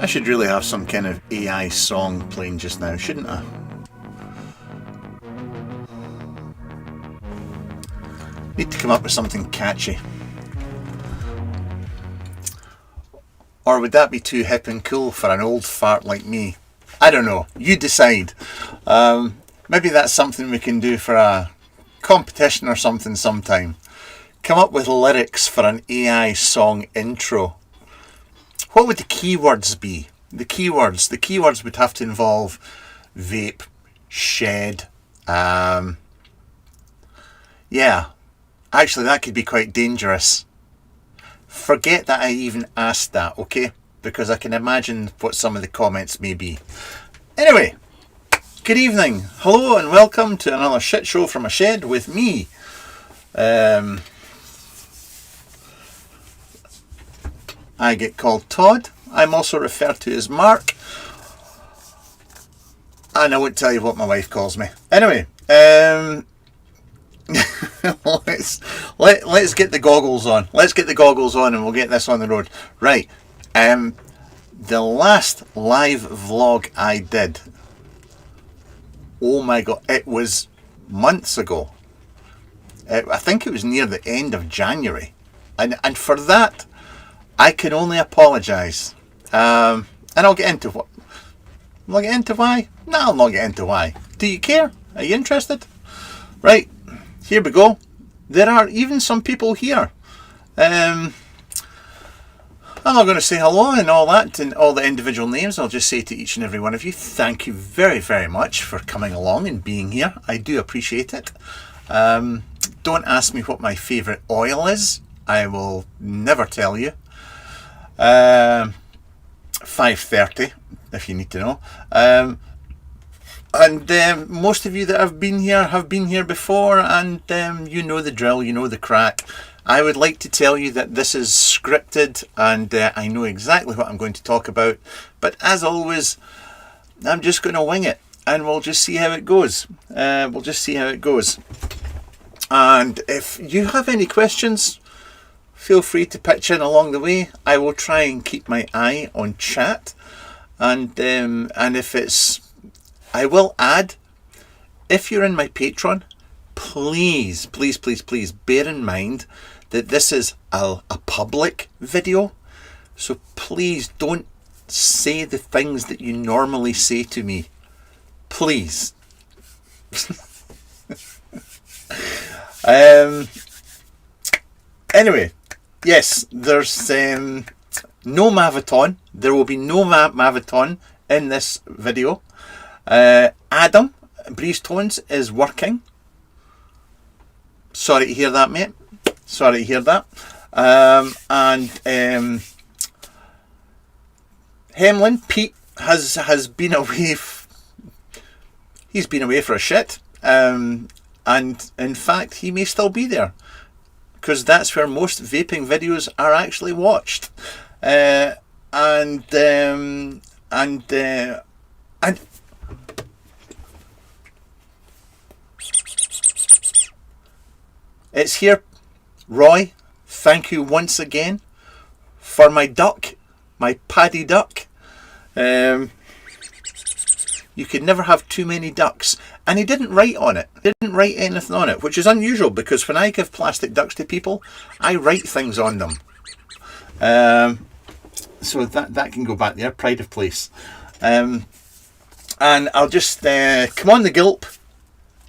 should really have some kind of AI song playing just now, shouldn't I? Need to come up with something catchy. Or would that be too hip and cool for an old fart like me? I don't know. You decide. Maybe that's something we can do for a competition or something sometime. Come up with lyrics for an AI song intro. What would the keywords be? The keywords would have to involve vape, shed. Yeah, actually that could be quite dangerous. Forget that I even asked that, okay? Because I can imagine what some of the comments may be. Anyway, good evening. Hello and welcome to another shit show from a shed with me. I get called Todd. I'm also referred to as Mark. And I won't tell you what my wife calls me. Anyway, let's get the goggles on. Let's get the goggles on and we'll get this on the road. Right. The last live vlog I did, oh my god, it was months ago. I think it was near the end of January. And for that, I can only apologise. And I'll get into what. Will I get into why? No, I'll not get into why. Do you care? Are you interested? Right, here we go. There are even some people here. I'm not going to say hello and all that and all the individual names. I'll just say to each and every one of you, thank you very, very much for coming along and being here. I do appreciate it. Don't ask me what my favourite oil is. I will never tell you. 5:30 if you need to know. And most of you that have been here before, and you know the drill, you know the crack. I would like to tell you that this is scripted and I know exactly what I'm going to talk about, but as always I'm just going to wing it and we'll just see how it goes. And if you have any questions, feel free to pitch in along the way. I will try and keep my eye on chat, and if it's, I will add, if you're in my Patreon, please bear in mind that this is a public video, so please don't say the things that you normally say to me, please. Anyway, yes, there's no Mavaton. There will be no Mavaton in this video. Adam, Breeze Tones, is working. Sorry to hear that, mate. Sorry to hear that. Hemlin, Pete, has been away. He's been away for a shit. And in fact, he may still be there, because that's where most vaping videos are actually watched. And it's here. Roy, thank you once again for my duck, my paddy duck. You could never have too many ducks. And he didn't write on it. He didn't write anything on it, which is unusual because when I give plastic ducks to people, I write things on them. So that can go back there. Pride of place. And I'll just come on the Gulp,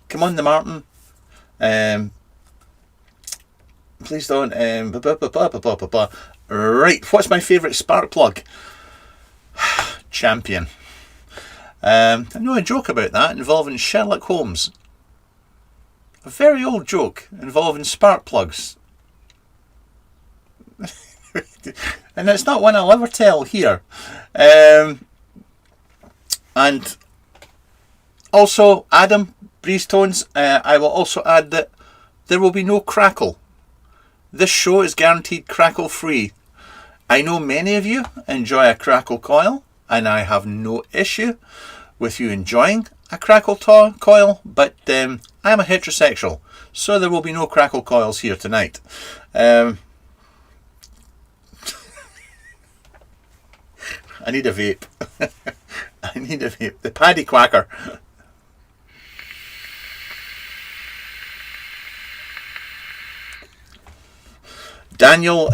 come on the Martin. Please don't. Right, what's my favourite spark plug? Champion. I know a joke about that involving Sherlock Holmes. A very old joke involving spark plugs. And it's not one I'll ever tell here. And also, Adam, Breeze Tones, I will also add that there will be no crackle. This show is guaranteed crackle free. I know many of you enjoy a crackle coil, and I have no issue with you enjoying a crackle coil, but I'm a heterosexual, so there will be no crackle coils here tonight. I need a vape. I need a vape. The Paddy Quacker. Daniel,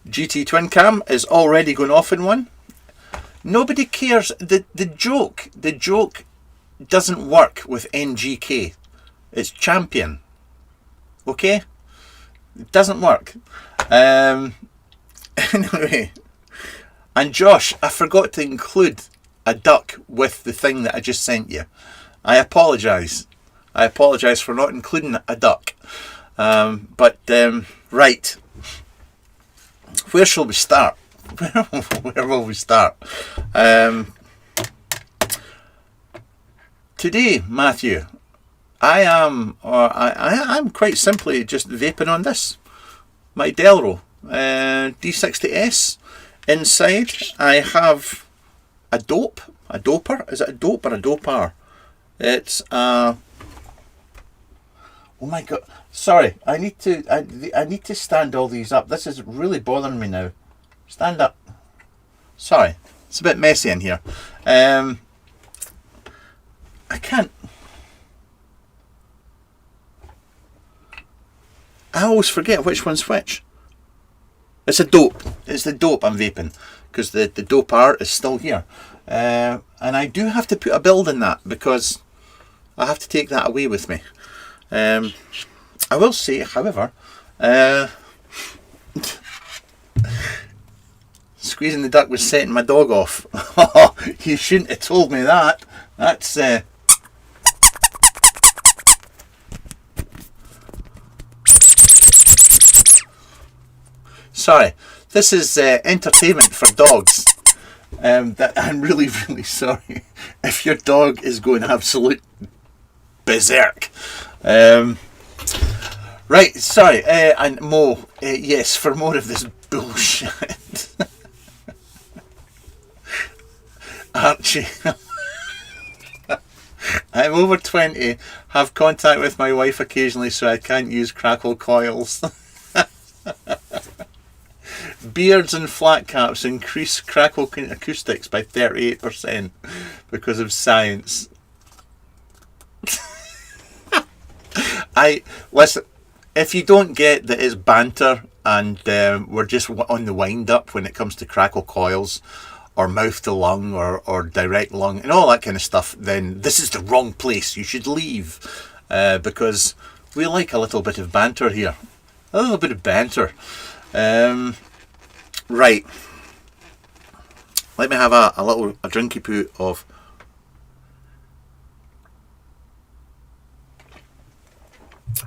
GT Twin Cam is already going off in one. Nobody cares. The joke doesn't work with NGK. It's champion. Okay? It doesn't work. Anyway. And Josh, I forgot to include a duck with the thing that I just sent you. I apologise. I apologise for not including a duck. Right. Where shall we start? Where will we start? Today, Matthew, I'm quite simply just vaping on this. My Delro D60S. Inside, I have a doper. Is it a dope or a dopar? It's oh my god! Sorry, I need to stand all these up. This is really bothering me now. Stand up. Sorry, it's a bit messy in here. I can't. I always forget which one's which. It's a dope. It's the dope I'm vaping because the dope art is still here. And I do have to put a build in that because I have to take that away with me. I will say, however, squeezing the duck was setting my dog off. You shouldn't have told me that. That's... Sorry, this is entertainment for dogs. That I'm really, really sorry if your dog is going absolute berserk. Right, sorry, and Mo, yes, for more of this bullshit. Archie, I'm over 20, have contact with my wife occasionally, so I can't use crackle coils. Beards and flat caps increase crackle acoustics by 38% because of science. Listen, if you don't get that it's banter and we're just on the wind up when it comes to crackle coils or mouth to lung or direct lung and all that kind of stuff, then this is the wrong place. You should leave because we like a little bit of banter here. A little bit of banter. Right, let me have a drinky poo of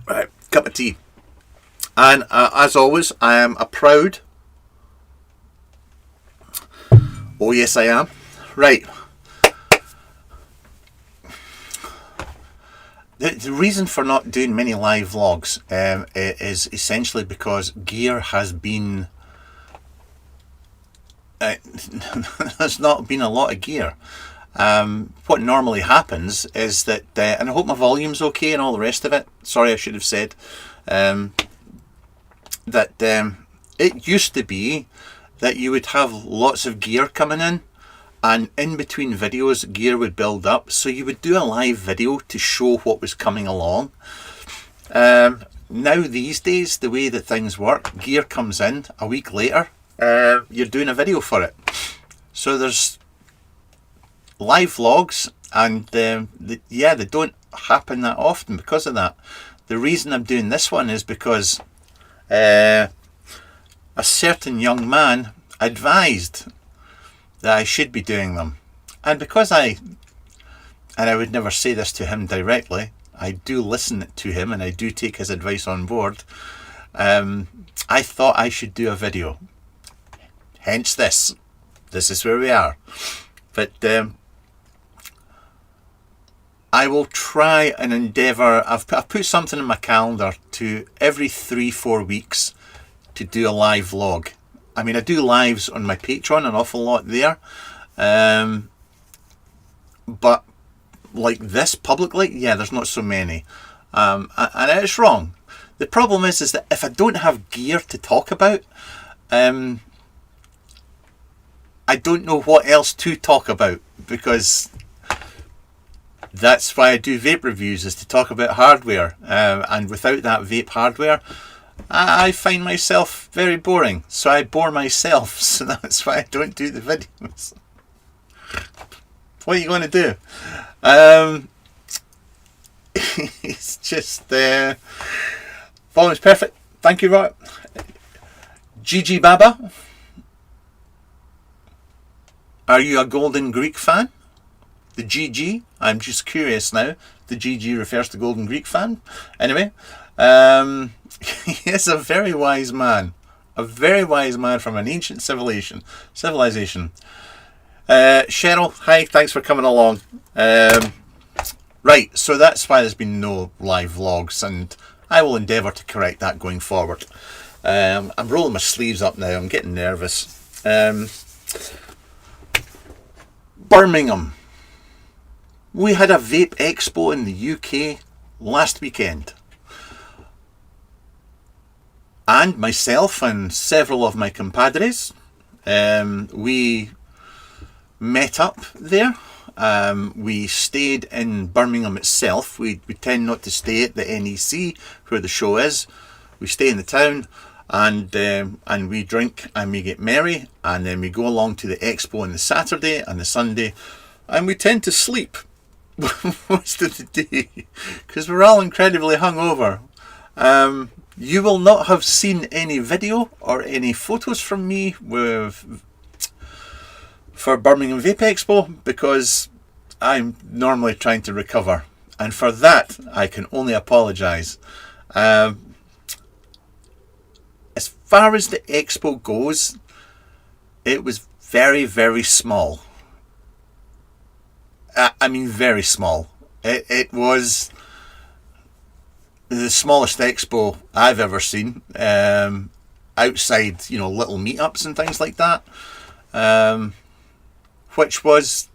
right, cup of tea. And as always, I am a proud, oh yes I am, right. The reason for not doing many live vlogs is essentially because gear has been there's not been a lot of gear. What normally happens is that, and I hope my volume's okay and all the rest of it. Sorry, I should have said that it used to be that you would have lots of gear coming in, and in between videos gear would build up, so you would do a live video to show what was coming along. Now these days, the way that things work, gear comes in a week later. You're doing a video for it, so there's live vlogs, and they don't happen that often because of that. The reason I'm doing this one is because a certain young man advised that I should be doing them, and because I would never say this to him directly, I do listen to him and I do take his advice on board. I thought I should do a video. Hence this is where we are. But I will try and endeavour, I've put something in my calendar to every 3-4 weeks to do a live vlog. I mean, I do lives on my Patreon an awful lot there, but like this publicly, yeah, there's not so many, and it's wrong. The problem is that if I don't have gear to talk about, I don't know what else to talk about, because that's why I do vape reviews, is to talk about hardware. And without that vape hardware, I find myself very boring. So I bore myself. So that's why I don't do the videos. What are you going to do? It's just volume's perfect. Thank you, Roy. Gigi Baba, are you a Golden Greek fan? The GG, I'm just curious now. The GG refers to Golden Greek fan. Anyway, he is a very wise man. A very wise man from an ancient civilization. Cheryl, hi, thanks for coming along. Right, so that's why there's been no live vlogs, and I will endeavour to correct that going forward. I'm rolling my sleeves up now, I'm getting nervous. Birmingham. We had a vape expo in the UK last weekend. And myself and several of my compadres, we met up there. We stayed in Birmingham itself. We tend not to stay at the NEC where the show is. We stay in the town, and we drink and we get merry, and then we go along to the expo on the Saturday and the Sunday, and we tend to sleep most of the day because we're all incredibly hungover. You will not have seen any video or any photos from me for Birmingham Vape Expo because I'm normally trying to recover, and for that I can only apologise. As far as the expo goes, it was very, very small. I mean very small. It was the smallest expo I've ever seen, outside, little meetups and things like that, which was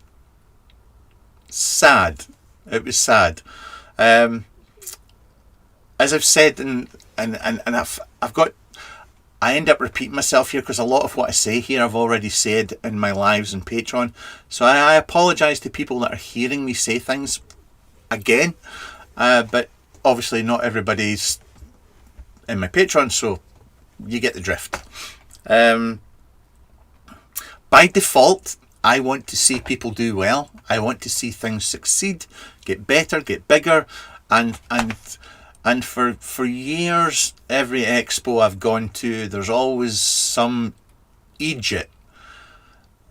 sad. It was sad. As I've said, and I end up repeating myself here because a lot of what I say here I've already said in my lives and Patreon. So I apologise to people that are hearing me say things again, but obviously not everybody's in my Patreon, so you get the drift. By default, I want to see people do well. I want to see things succeed, get better, get bigger, and for years, every expo I've gone to, there's always some idiot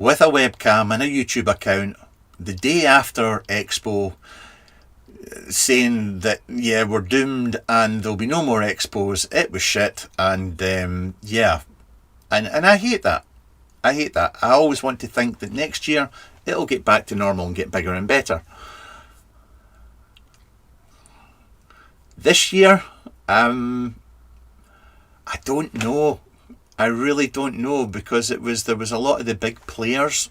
with a webcam and a YouTube account the day after expo saying that, yeah, we're doomed and there'll be no more expos, it was shit, and yeah. And I hate that. I hate that. I always want to think that next year it'll get back to normal and get bigger and better. This year, I don't know. I really don't know, because there was a lot of the big players,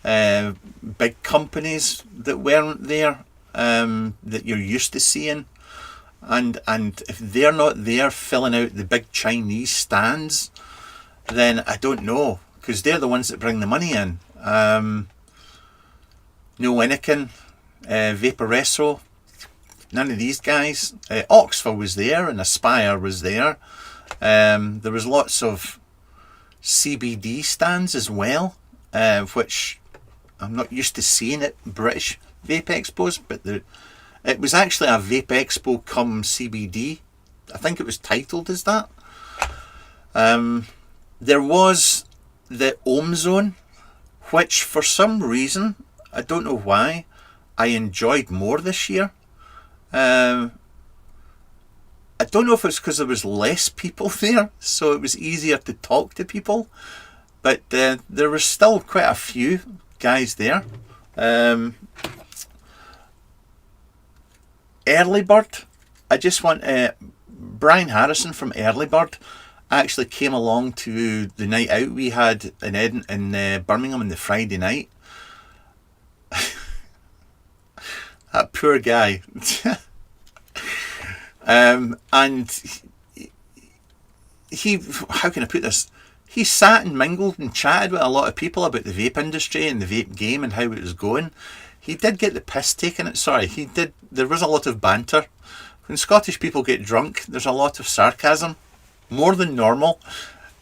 big companies that weren't there, that you're used to seeing, and if they're not there filling out the big Chinese stands, then I don't know, because they're the ones that bring the money in. No Anakin, Vaporesso. None of these guys. Oxford was there and Aspire was there. There was lots of CBD stands as well, which I'm not used to seeing at British Vape Expos, but it was actually a Vape Expo come CBD. I think it was titled as that. There was the Ohm Zone, which for some reason, I don't know why, I enjoyed more this year. I don't know if it's because there was less people there, so it was easier to talk to people, but there was still quite a few guys there. Early Bird, I just want Brian Harrison from Early Bird actually came along to the night out we had in Birmingham on the Friday night. That poor guy. And he, how can I put this? he sat and mingled and chatted with a lot of people about the vape industry and the vape game and how it was going. He did get the piss taken. He did. There was a lot of banter. When Scottish people get drunk, there's a lot of sarcasm, more than normal.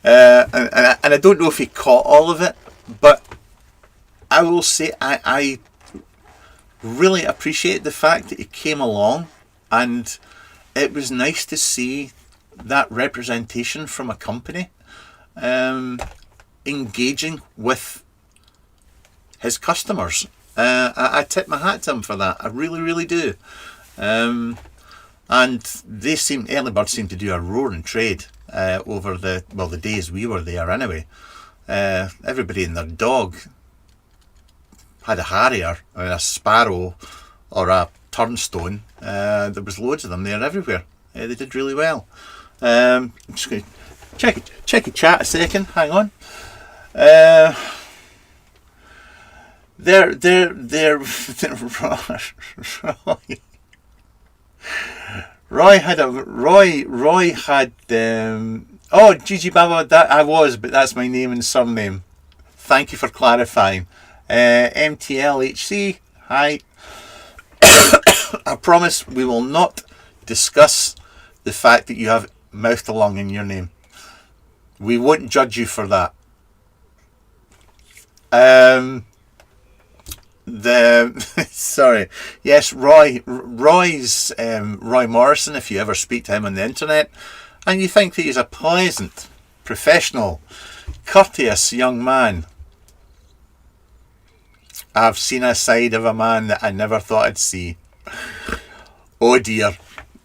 And I don't know if he caught all of it, but I will say I really appreciate the fact that he came along, and it was nice to see that representation from a company engaging with his customers. I tip my hat to him for that. I really, really do. And Early Bird seemed to do a roaring trade over the days we were there anyway. Everybody and their dog had a harrier or a sparrow or a turnstone. There was loads of them there everywhere. They did really well. I'm just going to check your chat a second. Hang on. Roy had Gigi Baba, that I was, but that's my name and surname. Thank you for clarifying. MTLHC, hi. I promise we will not discuss the fact that you have mouth along in your name. We won't judge you for that. Sorry. Yes, Roy Morrison, if you ever speak to him on the internet and you think that he's a pleasant, professional, courteous young man, I've seen a side of a man that I never thought I'd see. Oh dear.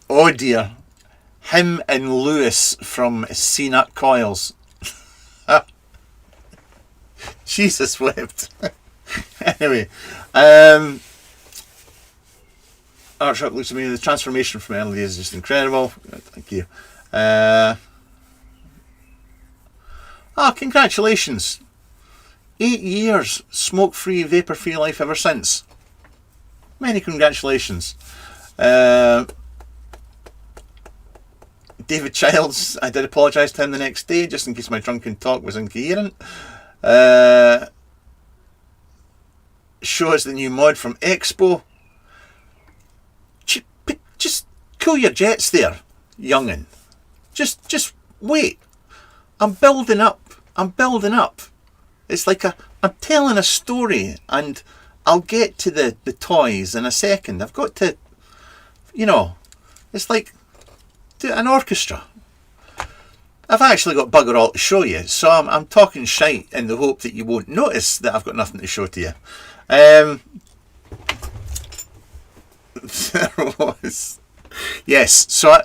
Oh dear. Him and Lewis from CNUT Coils. Jesus wept. Anyway, Archduke looks at me. The transformation from early days is just incredible. Thank you. Congratulations. 8 years smoke-free, vapour-free life ever since. Many congratulations. David Childs, I did apologise to him the next day just in case my drunken talk was incoherent. Show us the new mod from Expo. Just cool your jets there, young'un. Just wait. I'm building up. It's like I'm telling a story, and I'll get to the toys in a second. I've got to, it's like an orchestra. I've actually got bugger all to show you, so I'm talking shite in the hope that you won't notice that I've got nothing to show to you. There was. Yes, so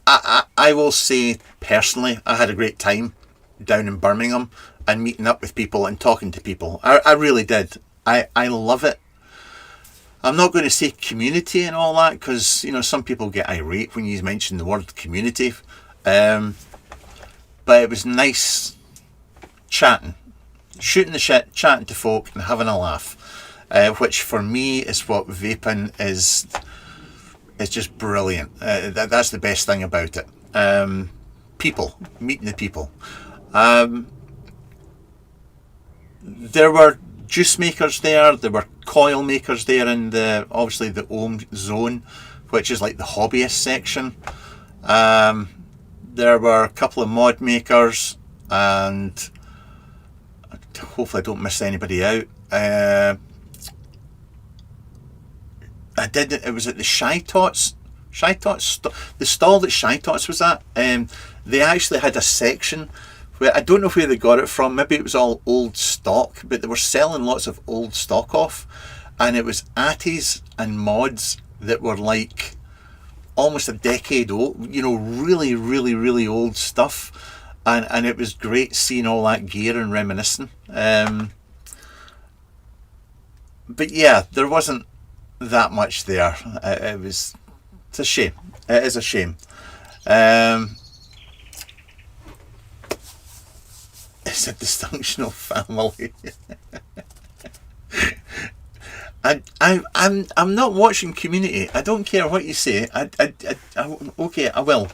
I will say personally, I had a great time down in Birmingham and meeting up with people and talking to people. I really did. I love it. I'm not going to say community and all that because, some people get irate when you mention the word community. But it was nice chatting, shooting the shit, chatting to folk and having a laugh. Which for me is what vaping is. It's just brilliant. That's the best thing about it. People, meeting the people. There were juice makers there. There were coil makers there in obviously the Ohm zone, which is like the hobbyist section. There were a couple of mod makers, and hopefully I don't miss anybody out. It was at the Shy Tots, the stall that Shy Tots was at. They actually had a section where, I don't know where they got it from, maybe it was all old stock, but they were selling lots of old stock off, and it was Atties and mods that were like almost a decade old, really, really, really old stuff, and it was great seeing all that gear and reminiscing. But yeah, there wasn't that much there. It's a shame. It is a shame. It's a dysfunctional family. I'm not watching Community. I don't care what you say. Okay, I will.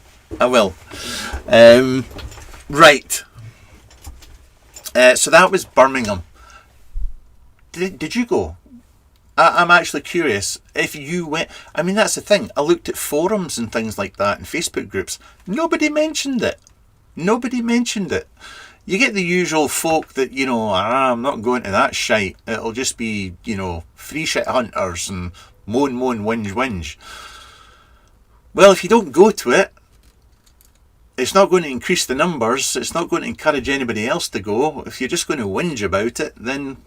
Right. So that was Birmingham. Did you go? I'm actually curious if you went. I mean, that's the thing. I looked at forums and things like that and Facebook groups. Nobody mentioned it. Nobody mentioned it. You get the usual folk that, I'm not going to that shite. It'll just be, free shit hunters and moan, whinge, whinge. Well, if you don't go to it, it's not going to increase the numbers. It's not going to encourage anybody else to go. If you're just going to whinge about it, then...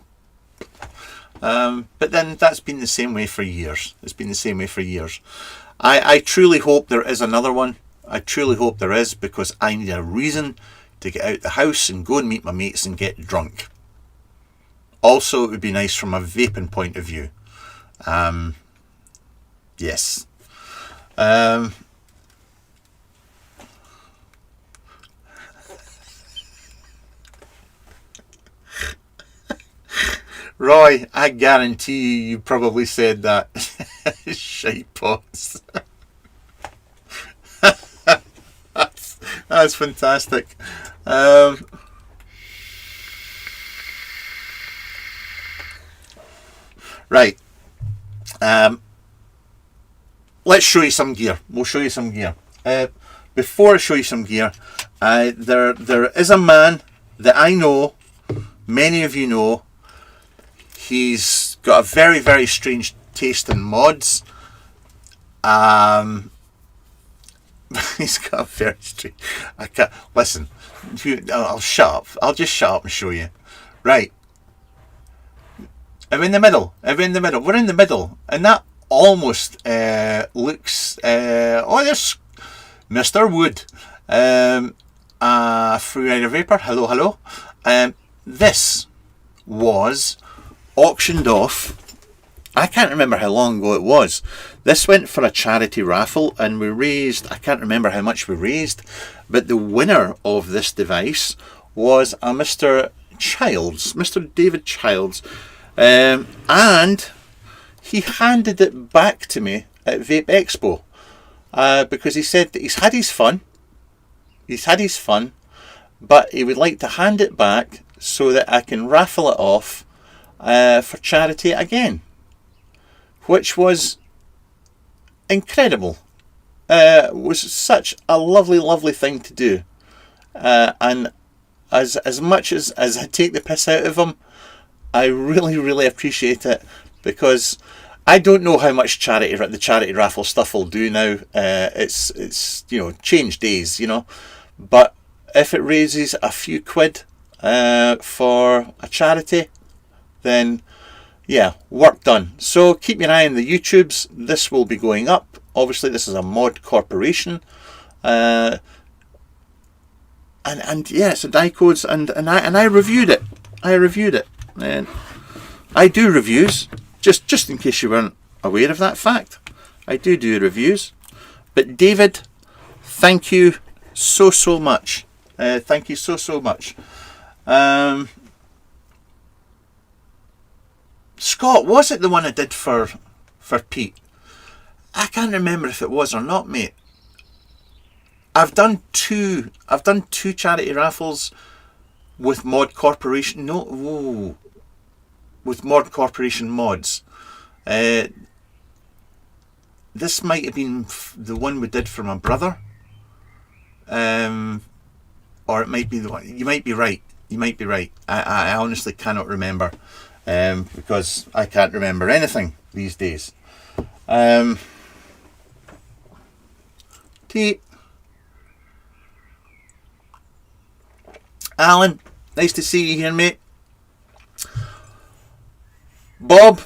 but then that's been the same way for years. It's been the same way for years. I truly hope there is another one. I truly hope there is, because I need a reason to get out the house and go and meet my mates and get drunk. Also, it would be nice from a vaping point of view. Yes. Roy, I guarantee you probably said that. Shite pots. That's fantastic. Right. Let's show you some gear. We'll show you some gear. Before I show you some gear, there is a man that I know, many of you know. He's got a very, very strange taste in mods. He's got a very strange... I can't... Listen, I'll shut up. I'll just shut up and show you. Right. I'm in the middle. We're in the middle. And that almost looks... oh, there's Mr. Wood. Freerider Vapor. Hello. This was... auctioned off. I can't remember how long ago it was. This went for a charity raffle and we raised, I can't remember how much we raised, but the winner of this device was a Mr. Childs, Mr. David Childs, and he handed it back to me at Vape Expo because he said that he's had his fun, but he would like to hand it back so that I can raffle it off for charity again, which was incredible. It was such a lovely thing to do, and as much as I take the piss out of him, I really appreciate it, because I don't know how much the charity raffle stuff will do now. It's change days, but if it raises a few quid for a charity, then yeah, work done. So keep your eye on the YouTubes. This will be going up. Obviously this is a mod corporation, and yeah, it's a die codes, and I reviewed it. And I do reviews, just in case you weren't aware of that fact. I do reviews. But David, thank you so much. Thank you so much. Scott, was it the one I did for Pete? I can't remember if it was or not, mate. I've done two charity raffles with Mod Corporation. With Mod Corporation mods. This might have been the one we did for my brother, or it might be the one. You might be right. I honestly cannot remember. Because I can't remember anything these days. Alan, nice to see you here, mate. Bob,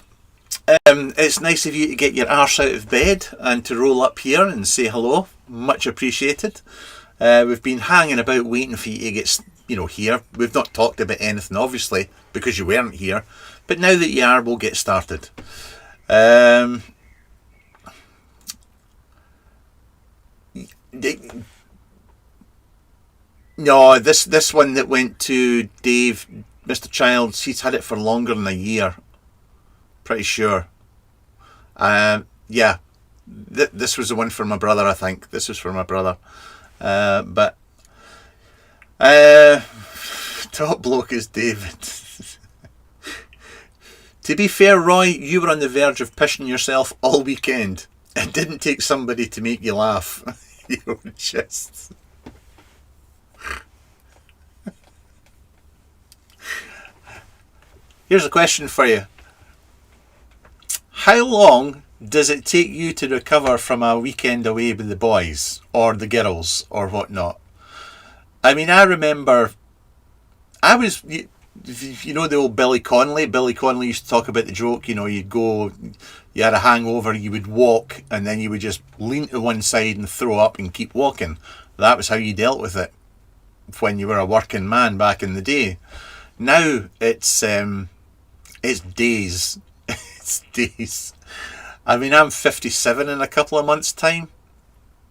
it's nice of you to get your arse out of bed and to roll up here and say hello. Much appreciated. We've been hanging about waiting for you to get here. We've not talked about anything, obviously, because you weren't here. But now that you are, we'll get started. No, this one that went to Dave, Mr. Childs, he's had it for longer than a year. Pretty sure. Yeah, this was the one for my brother, I think. This was for my brother. But Top bloke is David. To be fair, Roy, you were on the verge of pissing yourself all weekend. It didn't take somebody to make you laugh. You were just... Here's a question for you. How long does it take you to recover from a weekend away with the boys or the girls or whatnot? I mean, I remember you know the old Billy Connolly? Billy Connolly used to talk about the joke, you know, you'd go, you had a hangover, you would walk, and then you would just lean to one side and throw up and keep walking. That was how you dealt with it when you were a working man back in the day. Now it's days. It's days. I mean, I'm 57 in a couple of months' time.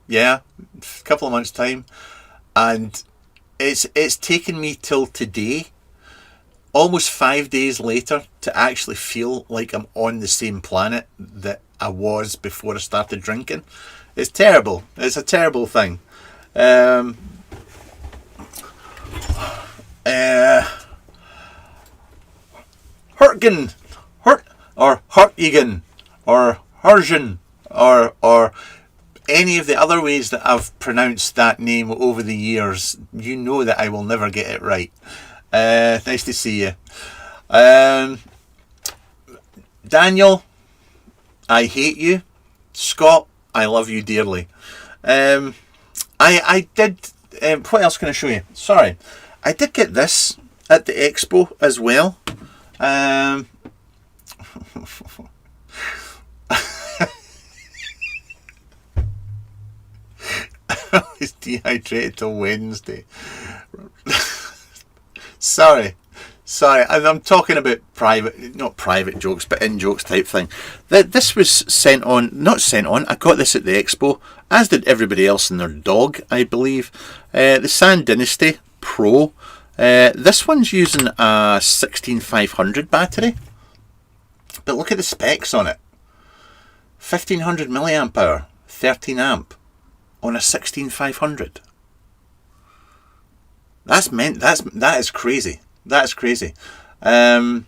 Yeah, a couple of months' time. And it's taken me till today, almost 5 days later, to actually feel like I'm on the same planet that I was before I started drinking. It's terrible. It's a terrible thing. Hurtgen, or Hurtigan, or Hurgen, or any of the other ways that I've pronounced that name over the years, you know that I will never get it right. Nice to see you. Daniel, I hate you. Scott, I love you dearly. I did... what else can I show you? Sorry. I did get this at the expo as well. I was dehydrated till Wednesday. Sorry, I'm talking about not private jokes, but in-jokes type thing. This was not sent on, I got this at the expo, as did everybody else and their dog, I believe. The Sand Dynasty Pro. This one's using a 16500 battery. But look at the specs on it. 1500 milliamp hour, 13 amp on a 16500. That is crazy. That's crazy. Battery,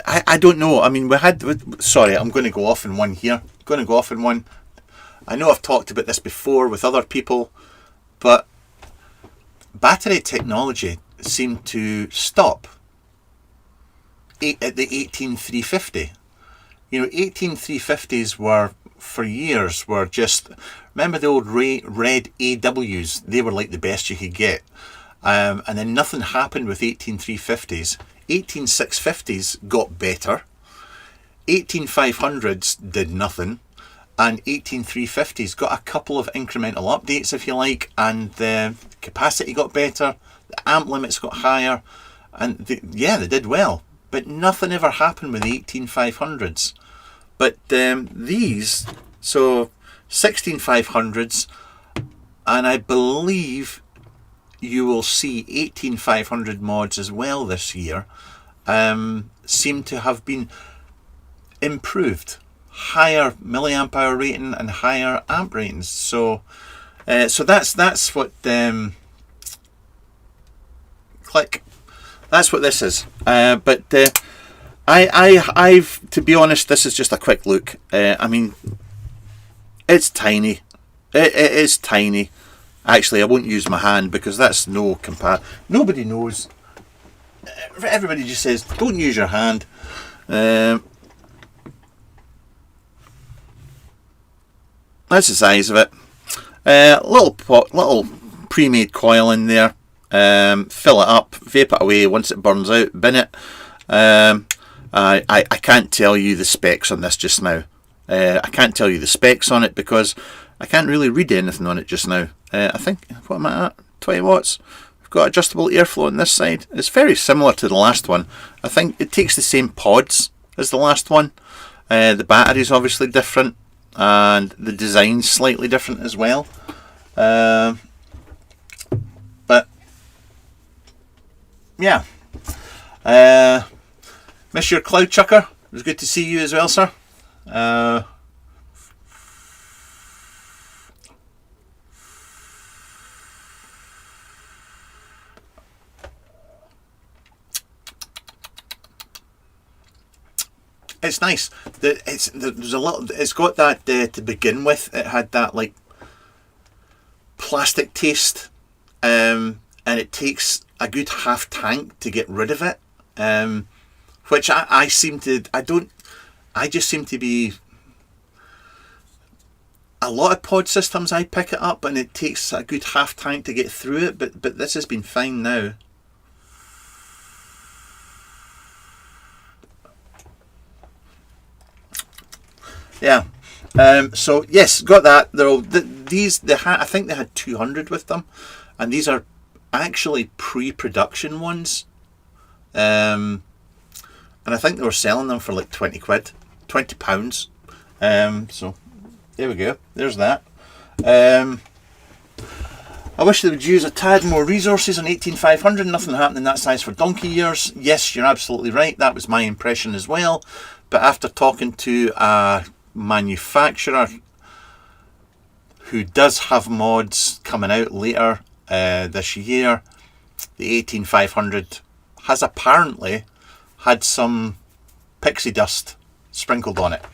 I don't know. I mean, sorry, I'm going to go off in one here. I know I've talked about this before with other people, but battery technology seemed to stop at the 18350. You know, 18350s were, for years, were just... Remember the old red AWs? They were like the best you could get. And then nothing happened with 18350s. 18650s got better. 18500s did nothing. And 18350s got a couple of incremental updates, if you like, and the capacity got better, the amp limits got higher, and they did well. But nothing ever happened with the 18500s. But these, so 16500s, and I believe you will see 18500 mods as well this year, seem to have been improved. Higher milliamp hour rating and higher amp ratings. So that's what click. That's what this is. But I've to be honest, this is just a quick look. I mean, it's tiny. It is tiny. Actually, I won't use my hand because that's no compare. Nobody knows. Everybody just says don't use your hand. That's the size of it. Little pre-made coil in there. Fill it up, vape it away. Once it burns out, bin it. I can't tell you the specs on this just now. I can't tell you the specs on it because I can't really read anything on it just now. I think, what am I at? 20 watts. We've got adjustable airflow on this side. It's very similar to the last one. I think it takes the same pods as the last one. The battery's obviously different, and the design's slightly different as well. But yeah, Mr. Cloud Chucker, it was good to see you as well, sir. it's nice. There's a little. It's got that to begin with. It had that like plastic taste, and it takes a good half tank to get rid of it. Which I seem to. I just seem to be. A lot of pod systems I pick it up and it takes a good half tank to get through it, but this has been fine now. Yeah. So yes, got that. They're all I think they had 200 with them, and these are actually pre-production ones. And I think they were selling them for like 20 quid, £20. So there we go. There's that. I wish they would use a tad more resources on 18500. Nothing happened in that size for donkey years. Yes, you're absolutely right. That was my impression as well. But after talking to a manufacturer who does have mods coming out later this year, the 18500 has apparently had some pixie dust sprinkled on it.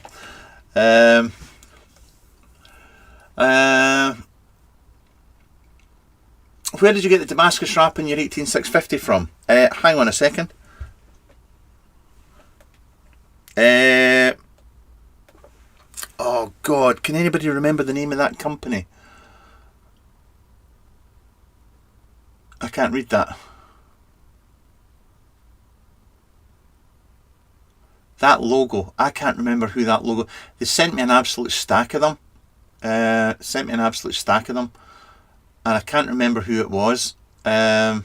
Where did you get the Damascus wrap in your 18650 from? Hang on a second. Oh God, can anybody remember the name of that company? I can't read that. That logo, I can't remember who that logo. They sent me an absolute stack of them. And I can't remember who it was. But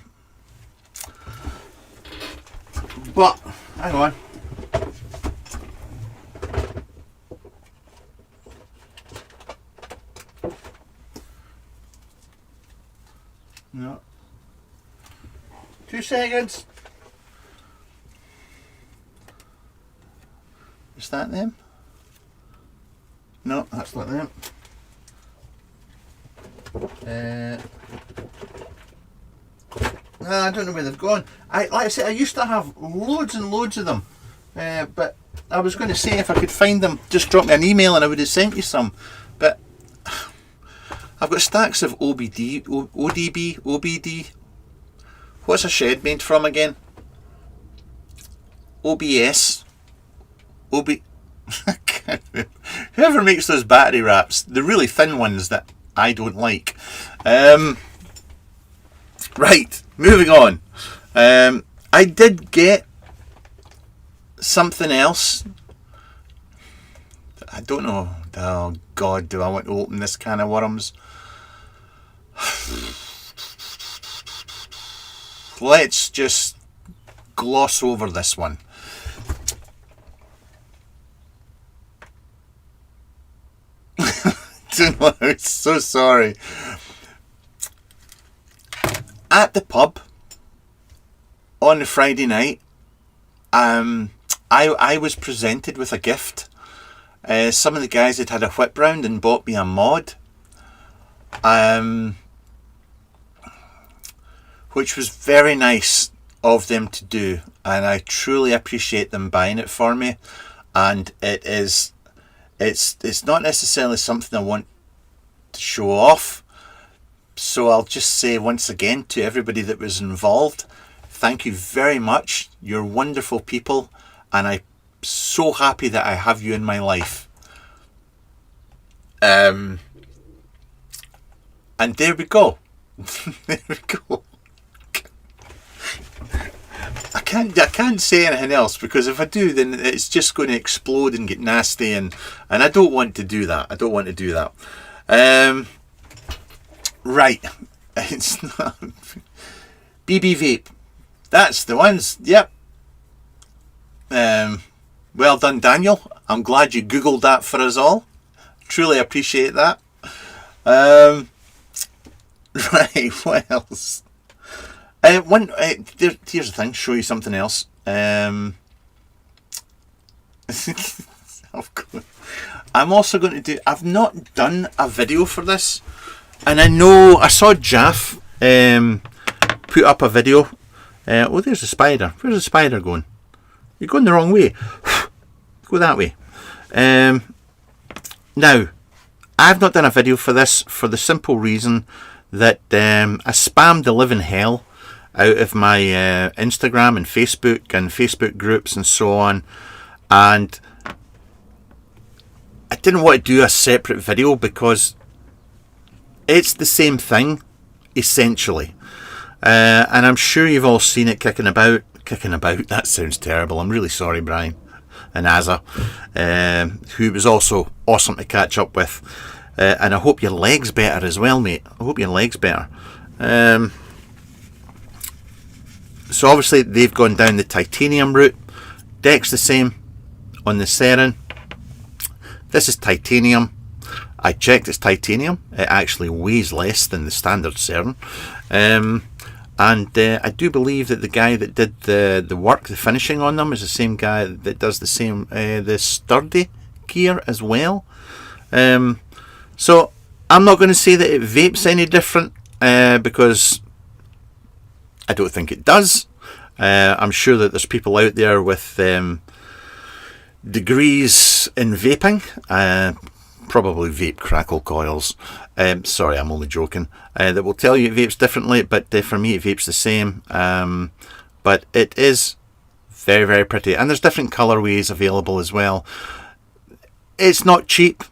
hang on. No. 2 seconds. Is that them? No, that's not them. I don't know where they've gone. Like I said, I used to have loads and loads of them, but I was going to say if I could find them, just drop me an email and I would have sent you some. But I've got stacks of OBD. What's a shed made from again? OBS. Whoever makes those battery wraps, the really thin ones that I don't like. Right, moving on. I did get something else. I don't know. Oh God, do I want to open this can of worms? Let's just gloss over this one. I'm so sorry. At the pub on the Friday night, I was presented with a gift. Some of the guys had a whip round and bought me a mod, which was very nice of them to do, and I truly appreciate them buying it for me. And it's not necessarily something I want to show off, so I'll just say once again to everybody that was involved, thank you very much. You're wonderful people, and I'm so happy that I have you in my life. And there we go. There we go. I can't say anything else, because if I do, then it's just going to explode and get nasty, and I don't want to do that. Right, it's not BB Vape. That's the ones. Yep. Well done, Daniel. I'm glad you Googled that for us all. Truly appreciate that. Right, what else? Here's the thing, show you something else. I'm also going to do, I've not done a video for this, and I know, I saw Jaff put up a video. Oh, there's a spider. Where's the spider going? You're going the wrong way. Go that way. Now, I've not done a video for this for the simple reason that I spammed the living hell out of my Instagram and Facebook groups and so on, and I didn't want to do a separate video because it's the same thing essentially, and I'm sure you've all seen it kicking about. That sounds terrible. I'm really sorry, Brian and Azza, who was also awesome to catch up with, and I hope your leg's better as well, mate. I hope your leg's better. So obviously they've gone down the titanium route. Deck's the same on the Seren. This is titanium. I checked, it's titanium. It actually weighs less than the standard Seren. And I do believe that the guy that did the work, the finishing on them, is the same guy that does the same the sturdy gear as well. So I'm not going to say that it vapes any different because I don't think it does. I'm sure that there's people out there with degrees in vaping, probably vape crackle coils. Sorry, I'm only joking. That will tell you it vapes differently, but for me it vapes the same. But it is very, very pretty, and there's different colorways available as well. It's not cheap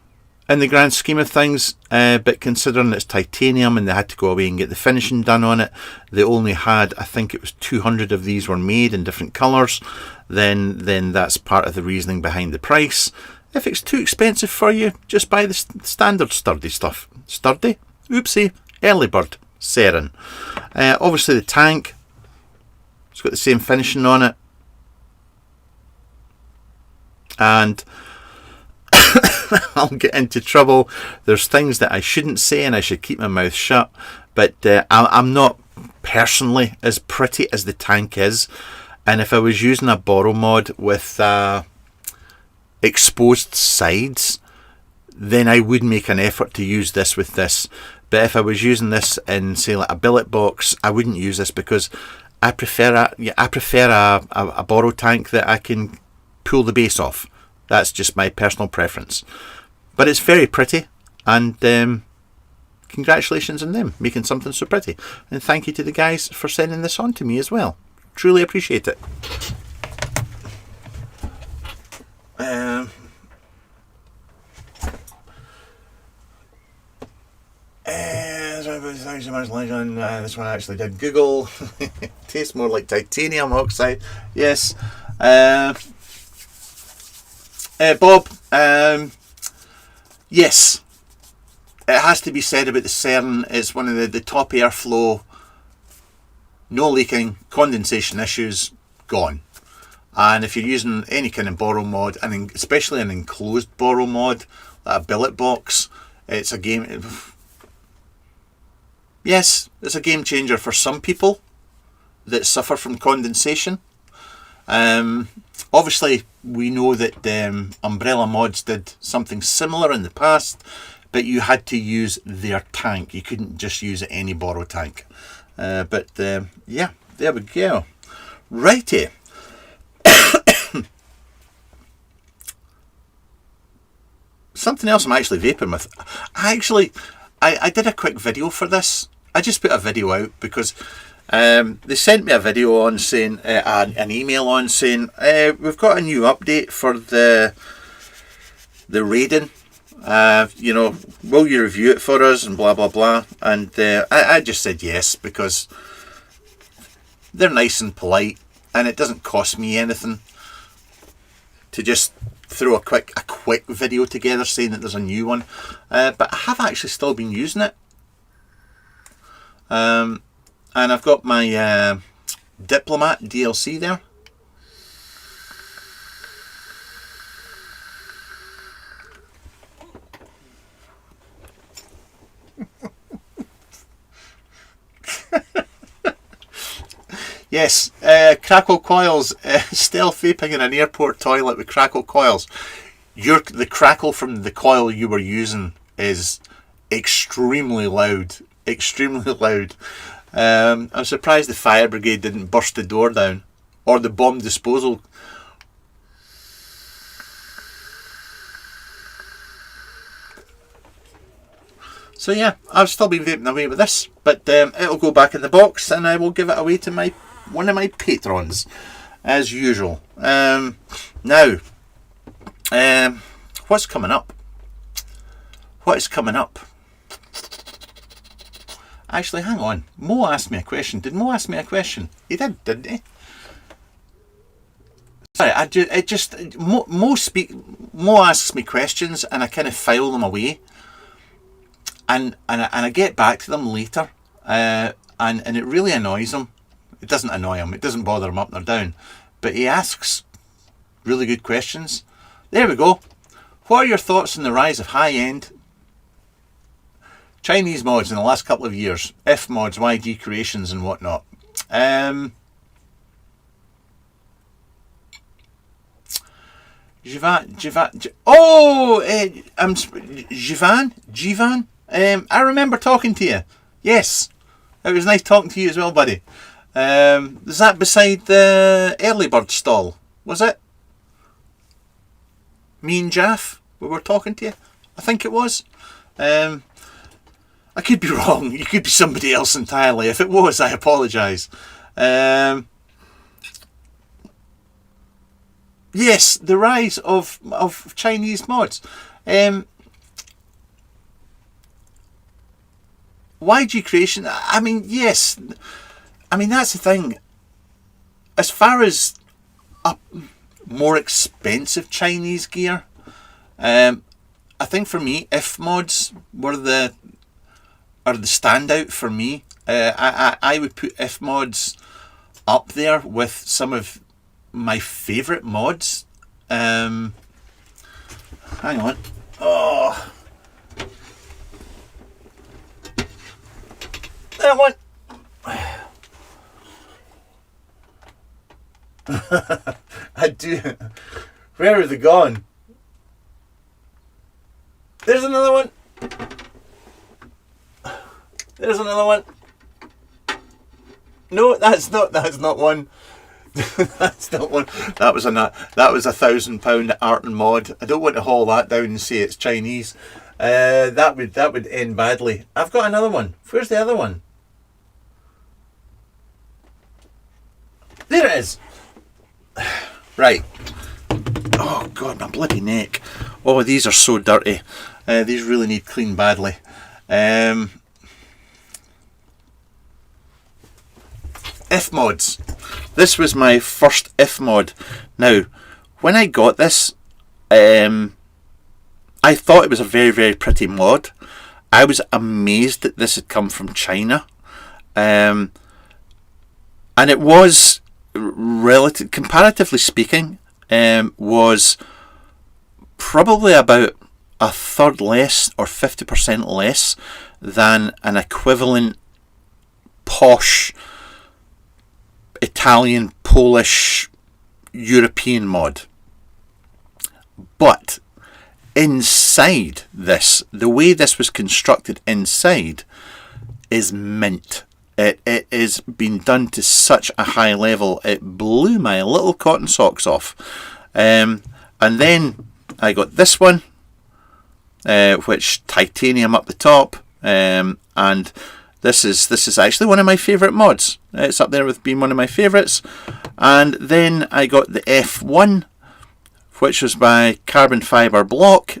in the grand scheme of things, but considering it's titanium and they had to go away and get the finishing done on it, they only had, I think it was 200 of these were made in different colours, then that's part of the reasoning behind the price. If it's too expensive for you, just buy the standard sturdy stuff. Sturdy? Oopsie. Early bird. Seren. Obviously the tank, it's got the same finishing on it. And I'll get into trouble. There's things that I shouldn't say and I should keep my mouth shut. But I'm not personally as pretty as the tank is. And if I was using a borrow mod with exposed sides, then I would make an effort to use this with this. But if I was using this in, say, like a billet box, I wouldn't use this because I prefer a borrow tank that I can pull the base off. That's just my personal preference. But it's very pretty, and congratulations on them making something so pretty. And thank you to the guys for sending this on to me as well. Truly appreciate it. This one I actually did Google. Tastes more like titanium oxide. Yes. Bob, yes, it has to be said about the Seren. It's one of the top airflow, no leaking, condensation issues, gone. And if you're using any kind of borrow mod, and especially an enclosed borrow mod, like a billet box, it's a game. Yes, it's a game changer for some people that suffer from condensation. Obviously, we know that Umbrella Mods did something similar in the past, but you had to use their tank. You couldn't just use any borrow tank. But yeah, there we go. Righty. Something else I'm actually vaping with. I did a quick video for this. I just put a video out because they sent me a video on saying, an email on saying, we've got a new update for the Raiden. You know, will you review it for us and blah blah blah. And I just said yes because they're nice and polite, and it doesn't cost me anything to just throw a quick video together saying that there's a new one. But I have actually still been using it. And I've got my Diplomat DLC there. Yes, crackle coils, stealth vaping in an airport toilet with crackle coils. The crackle from the coil you were using is extremely loud. Extremely loud. I'm surprised the fire brigade didn't burst the door down, or the bomb disposal. So yeah, I've still been vaping away with this, but it'll go back in the box, and I will give it away to one of my patrons, as usual. Now, what's coming up? What is coming up? Actually, hang on. Mo asked me a question. Did Mo ask me a question? He did, didn't he? Sorry, Mo asks me questions, and I kind of file them away, and I get back to them later, and it really annoys him. It doesn't annoy him. It doesn't bother him up nor down, but he asks really good questions. There we go. What are your thoughts on the rise of high-end Chinese mods in the last couple of years? F mods, YG creations, and whatnot. Jivan. I remember talking to you. Yes, it was nice talking to you as well, buddy. Was that beside the early bird stall? Was it? Me and Jaff, we were talking to you. I think it was. I could be wrong. You could be somebody else entirely. If it was, I apologise. Yes, the rise of Chinese mods. YG creation. I mean, yes. I mean, that's the thing. As far as more expensive Chinese gear, I think for me, F mods are the standout for me. I would put F mods up there with some of my favourite mods. Hang on. Oh, that one. I do. Where are they gone? There's another one. There's another one. No, that's not one. That's not one. That was £1,000 art and mod. I don't want to haul that down and say it's Chinese. That would end badly. I've got another one. Where's the other one? There it is. Right. Oh God, my bloody neck. Oh, these are so dirty. These really need clean badly. F mods. This was my first F mod. Now, when I got this, I thought it was a very, very pretty mod. I was amazed that this had come from China. And it was, comparatively speaking, was probably about a third less or 50% less than an equivalent posh Italian, Polish, European mod. But inside this, the way this was constructed inside is mint. It is been done to such a high level, it blew my little cotton socks off. And then I got this one, which titanium up the top, and this is actually one of my favourite mods. It's up there with being one of my favourites. And then I got the F1, which was by Carbon Fibre Block.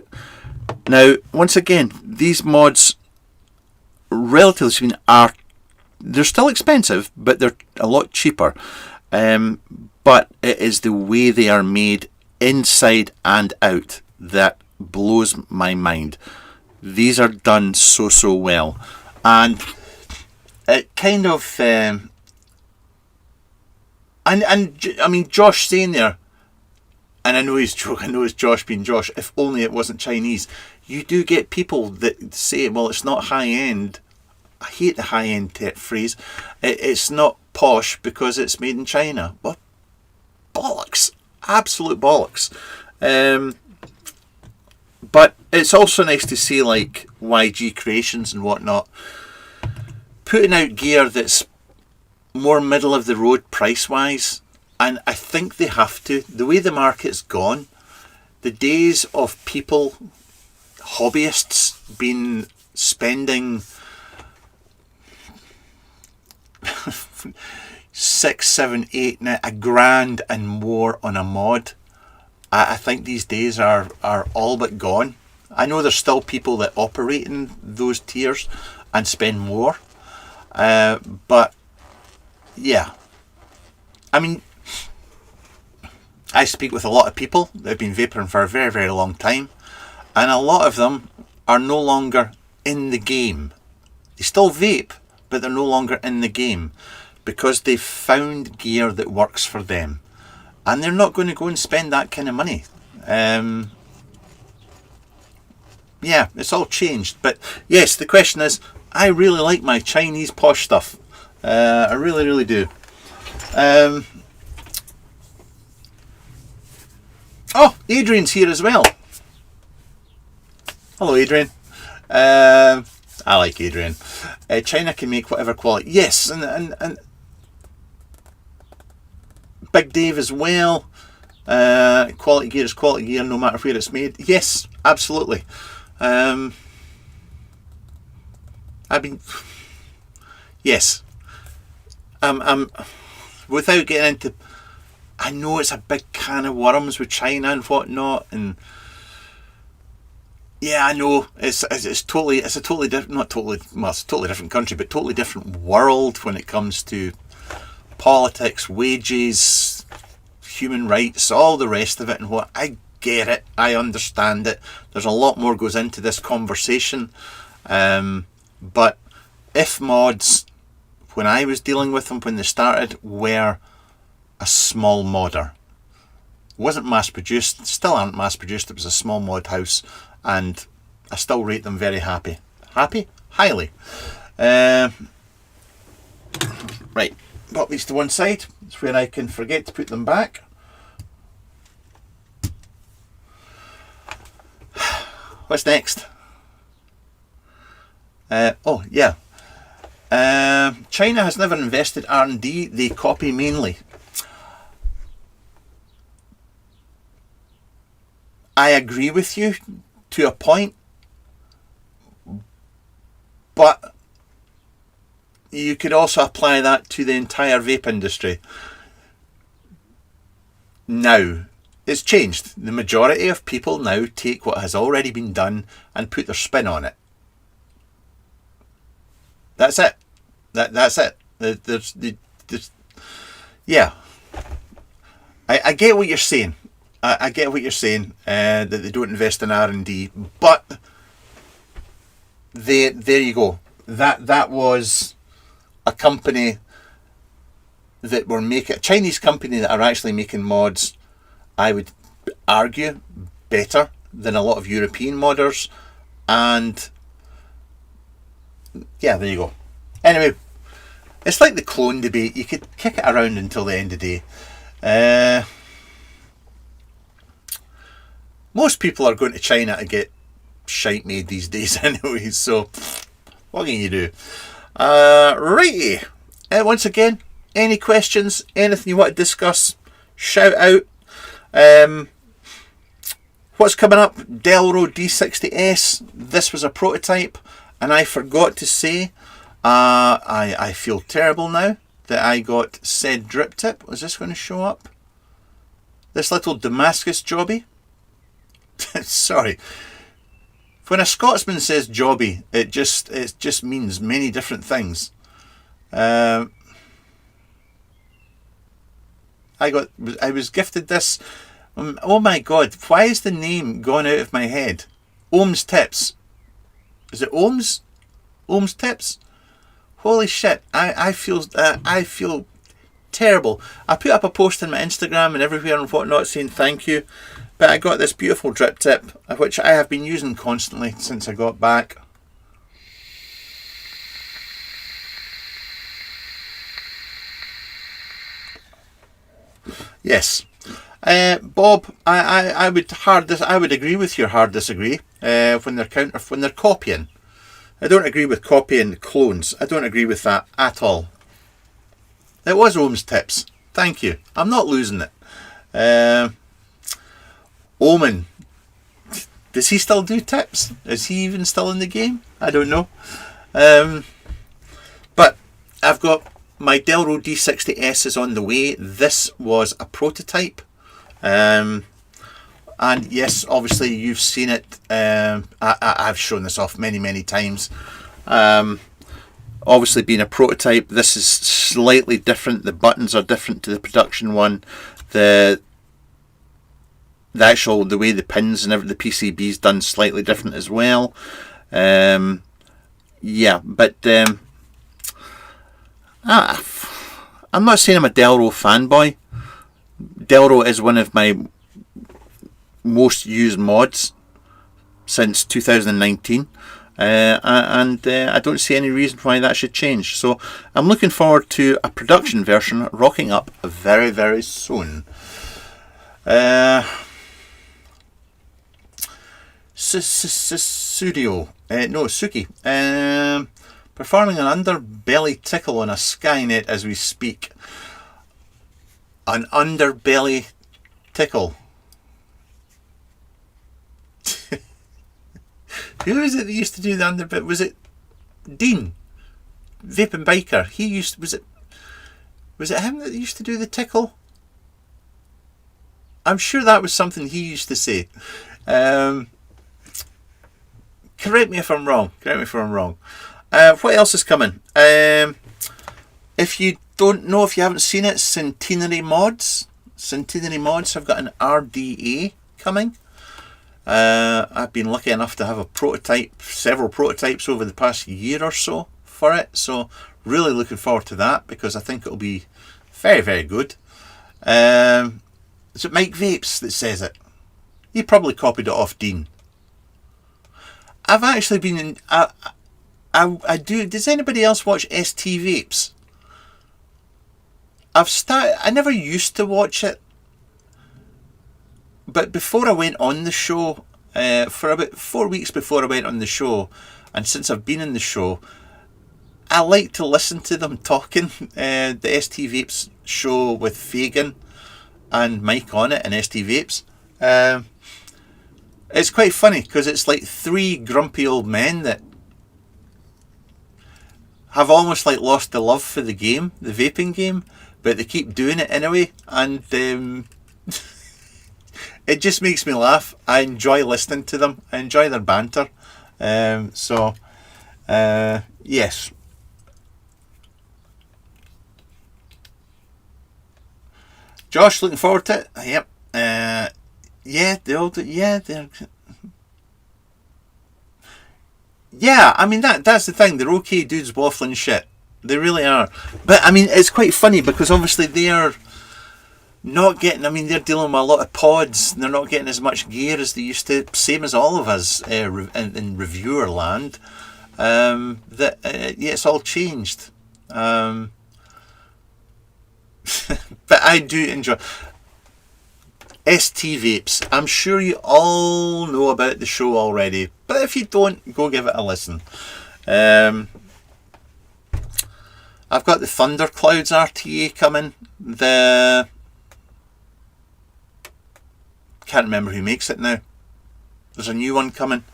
Now, once again, these mods, relatively speaking, they're still expensive, but they're a lot cheaper. But it is the way they are made inside and out that blows my mind. These are done so well. And it kind of and I mean, Josh saying there, and I know he's joking, I know it's Josh being Josh, if only it wasn't Chinese. You do get people that say, well, it's not high end. I hate the high end phrase. It's not posh because it's made in China. What bollocks, absolute bollocks. But it's also nice to see like YG creations and whatnot putting out gear that's more middle of the road price wise, and I think they have to. The way the market's gone, the days of people, hobbyists, being spending 6, 7, 8, a grand and more on a mod, I think these days are all but gone. I know there's still people that operate in those tiers and spend more, but yeah, I mean, I speak with a lot of people that have been vaping for a very, very long time, and a lot of them are no longer in the game. They still vape, but they're no longer in the game because they've found gear that works for them, and they're not going to go and spend that kind of money. Yeah, it's all changed. But yes, the question is, I really like my Chinese posh stuff. I really, really do. Oh, Adrian's here as well. Hello, Adrian. I like Adrian. China can make whatever quality. Yes, and Big Dave as well. Quality gear is quality gear, no matter where it's made. Yes, absolutely. Yes. Without getting into, I know it's a big can of worms with China and whatnot, and yeah, I know it's a totally different, not totally, well, it's a totally different country, but totally different world when it comes to politics, wages, human rights, all the rest of it. And what, I get it, I understand it. There's a lot more goes into this conversation, but if mods, when I was dealing with them when they started, were a small modder, it wasn't mass produced, still aren't mass produced, it was a small mod house, and I still rate them very highly. Right, put these to one side. It's where I can forget to put them back. What's next? Oh yeah, China has never invested R&D, they copy mainly. I agree with you to a point, but you could also apply that to the entire vape industry. Now, it's changed. The majority of people now take what has already been done and put their spin on it. That's it. That's it. Yeah. I get what you're saying. I get what you're saying, that they don't invest in R&D, but there you go. That was a company that were making, a Chinese company that are actually making mods, I would argue, better than a lot of European modders, and yeah, there you go. Anyway, it's like the clone debate. You could kick it around until the end of the day. Most people are going to China to get shite made these days anyway, so what can you do? Righty. Once again, any questions, anything you want to discuss, shout out. What's coming up? Delro D60S. This was a prototype, and I forgot to say, I feel terrible now that I got said drip tip. Was this going to show up? This little Damascus jobby. Sorry. When a Scotsman says jobby, it just means many different things. I was gifted this. Oh my god! Why is the name gone out of my head? Ohm's Tips. Is it Ohm's? Ohm's Tips. Holy shit! I feel terrible. I put up a post on my Instagram and everywhere and whatnot saying thank you. But I got this beautiful drip tip, which I have been using constantly since I got back. Yes, Bob, I would agree with your hard disagree when they're copying. I don't agree with copying clones. I don't agree with that at all. It was Ohm's Tips. Thank you. I'm not losing it. Omen, Does he still do tips? Is he even still in the game? I don't know. But I've got my Delro D60S is on the way. This was a prototype. And yes, obviously you've seen it. I've shown this off many times. Obviously being a prototype, this is slightly different. The buttons are different to the production one. The way the pins and the PCB is done slightly different as well. Yeah, but I'm not saying I'm a Delro fanboy. Delro is one of my most used mods since 2019, and I don't see any reason why that should change. So I'm looking forward to a production version rocking up very soon. Suki, performing an underbelly tickle on a Skynet as we speak. An underbelly tickle. Who is it that used to do the underbelly? Was it Dean? Vaping Biker. Was it him that used to do the tickle? I'm sure that was something he used to say. Correct me if I'm wrong. What else is coming? If you don't know, if you haven't seen it, Centenary Mods have got an RDA coming. I've been lucky enough to have several prototypes over the past year or so for it. So really looking forward to that, because I think it'll be very good. Is it Mike Vapes that says it? He probably copied it off Dean. I've actually been in. I do. Does anybody else watch ST Vapes? I never used to watch it, but before I went on the show, for about 4 weeks before I went on the show, and since I've been in the show, I like to listen to them talking. The ST Vapes show with Fagan and Mike on it, and ST Vapes. It's quite funny because it's like three grumpy old men that have almost like lost the love for the game, the vaping game, but they keep doing it anyway, and it just makes me laugh. I enjoy listening to them. I enjoy their banter. Yes. Josh, looking forward to it. Yep. Yeah, I mean that's the thing. They're okay dudes waffling shit. They really are. But I mean, it's quite funny because obviously they're not getting. I mean, they're dealing with a lot of pods. And they're not getting as much gear as they used to. Same as all of us in reviewer land. It's all changed. But I do enjoy ST Vapes. I'm sure you all know about the show already, but if you don't, go give it a listen. I've got the Thunderclouds RTA coming. Can't remember who makes it now. There's a new one coming.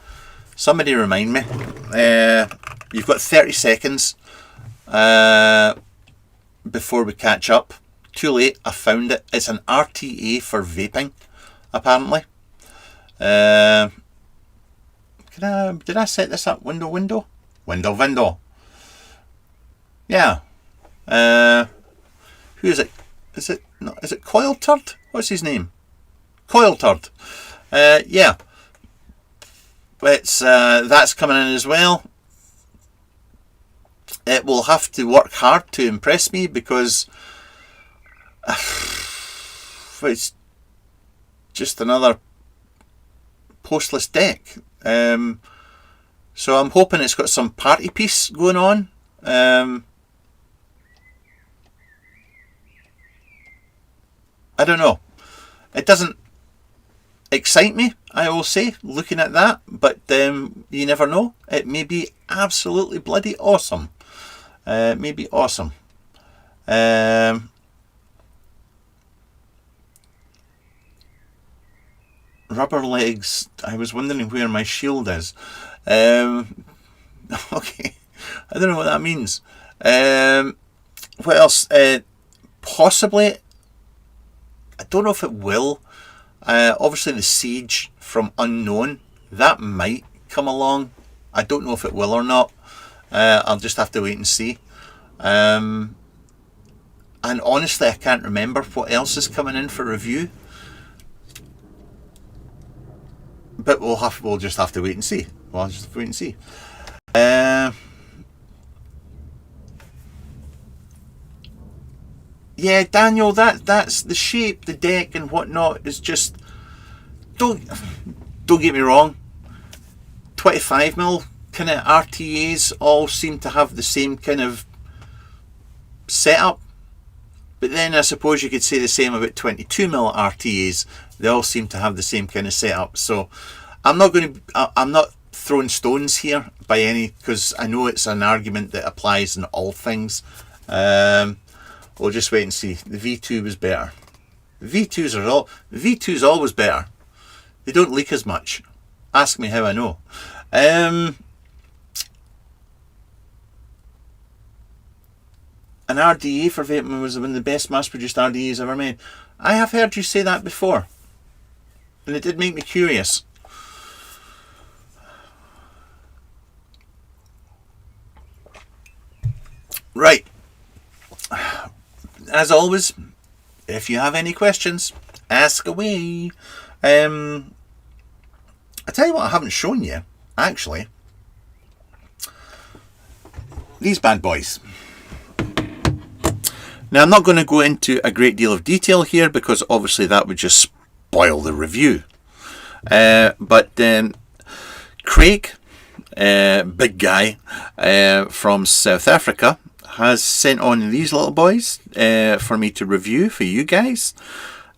Somebody remind me. You've got 30 seconds before we catch up. Too late, I found it. It's an RTA for vaping, apparently. Did I set this up? Window? Yeah. Who is it? Is it Coil Turd? What's his name? Coil Turd. Yeah. It's that's coming in as well. It will have to work hard to impress me because it's just another postless deck. So I'm hoping it's got some party piece going on. I don't know. It doesn't excite me, I will say, looking at that, but you never know. It may be absolutely bloody awesome. It may be awesome. Rubber legs. I was wondering where my shield is. Okay, I don't know what that means. What else? Possibly, I don't know if it will. Obviously the Siege from Unknown, that might come along. I don't know if it will or not. I'll just have to wait and see. And honestly, I can't remember what else is coming in for review. But we'll just have to wait and see. We'll just have to wait and see. Yeah, Daniel, that's the shape, the deck and whatnot is just, don't get me wrong, 25mm kind of RTAs all seem to have the same kind of setup, but then I suppose you could say the same about 22mm RTAs. They all seem to have the same kind of setup. So I'm not throwing stones here by any, because I know it's an argument that applies in all things. We'll just wait and see. The V2 was better. V2's always better. They don't leak as much. Ask me how I know. An RDA for vaping was one of the best mass-produced RDAs ever made. I have heard you say that before, and it did make me curious. Right. As always, if you have any questions, ask away. I tell you what I haven't shown you, actually. These bad boys. Now, I'm not going to go into a great deal of detail here because obviously that would just spoil the review. But Craig, big guy from South Africa, has sent on these little boys for me to review for you guys.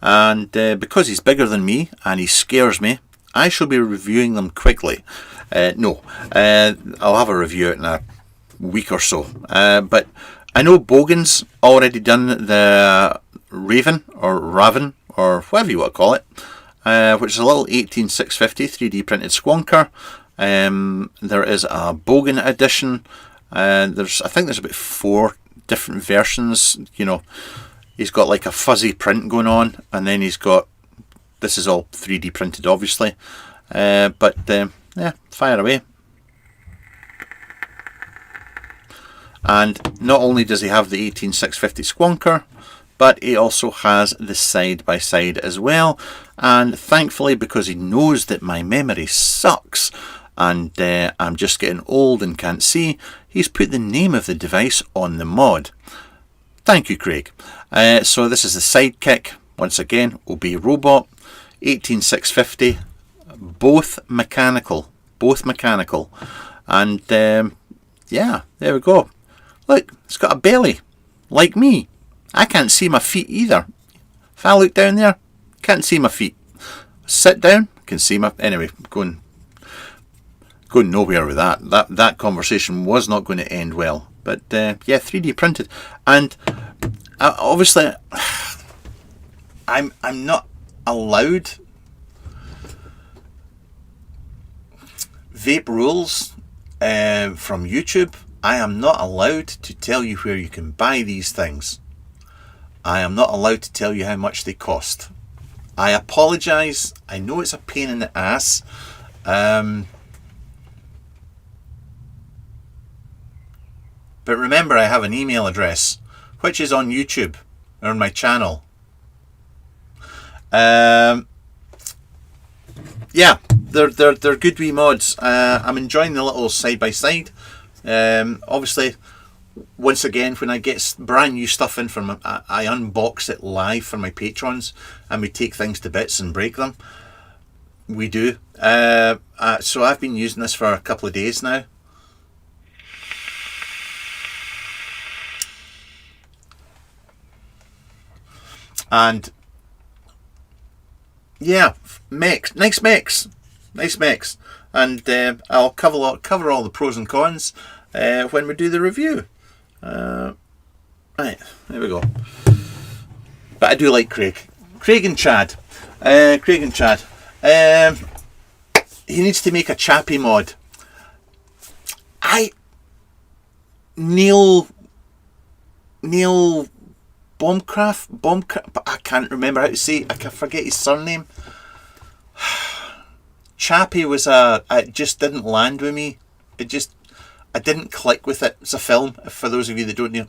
And because he's bigger than me and he scares me, I shall be reviewing them quickly. I'll have a review in a week or so. But I know Bogan's already done the Raven or whatever you want to call it, which is a little 18650 3D printed squonker. There is a Bogan edition. I think there's about 4 different versions. You know, he's got like a fuzzy print going on, and then he's got, this is all 3D printed obviously, but yeah, fire away. And not only does he have the 18650 squonker, but he also has the side-by-side as well. And thankfully, because he knows that my memory sucks and I'm just getting old and can't see, he's put the name of the device on the mod. Thank you, Craig. So this is the Sidekick, once again, OB Robot, 18650, both mechanical. And yeah, there we go. Look, it's got a belly, like me. I can't see my feet either. If I look down there, can't see my feet. Sit down, can see my... Anyway, going nowhere with that. That conversation was not going to end well. But yeah, 3D printed. And obviously, I'm not allowed vape rules from YouTube. I am not allowed to tell you where you can buy these things. I am not allowed to tell you how much they cost. I apologise. I know it's a pain in the ass. But remember, I have an email address, which is on YouTube, or on my channel. Yeah, they're good wee mods. I'm enjoying the little side-by-side. Obviously, once again, when I get brand new stuff in from, I unbox it live for my patrons, and we take things to bits and break them. We do. So I've been using this for a couple of days now. And yeah, nice mix. And I'll cover all the pros and cons when we do the review. Right, there we go. But I do like Craig and Chad. He needs to make a Chappie mod. Neil Bombcraft, but I can't remember how to say it. I can forget his surname. Chappie was it just didn't land with me. I didn't click with it. It's a film, for those of you that don't know.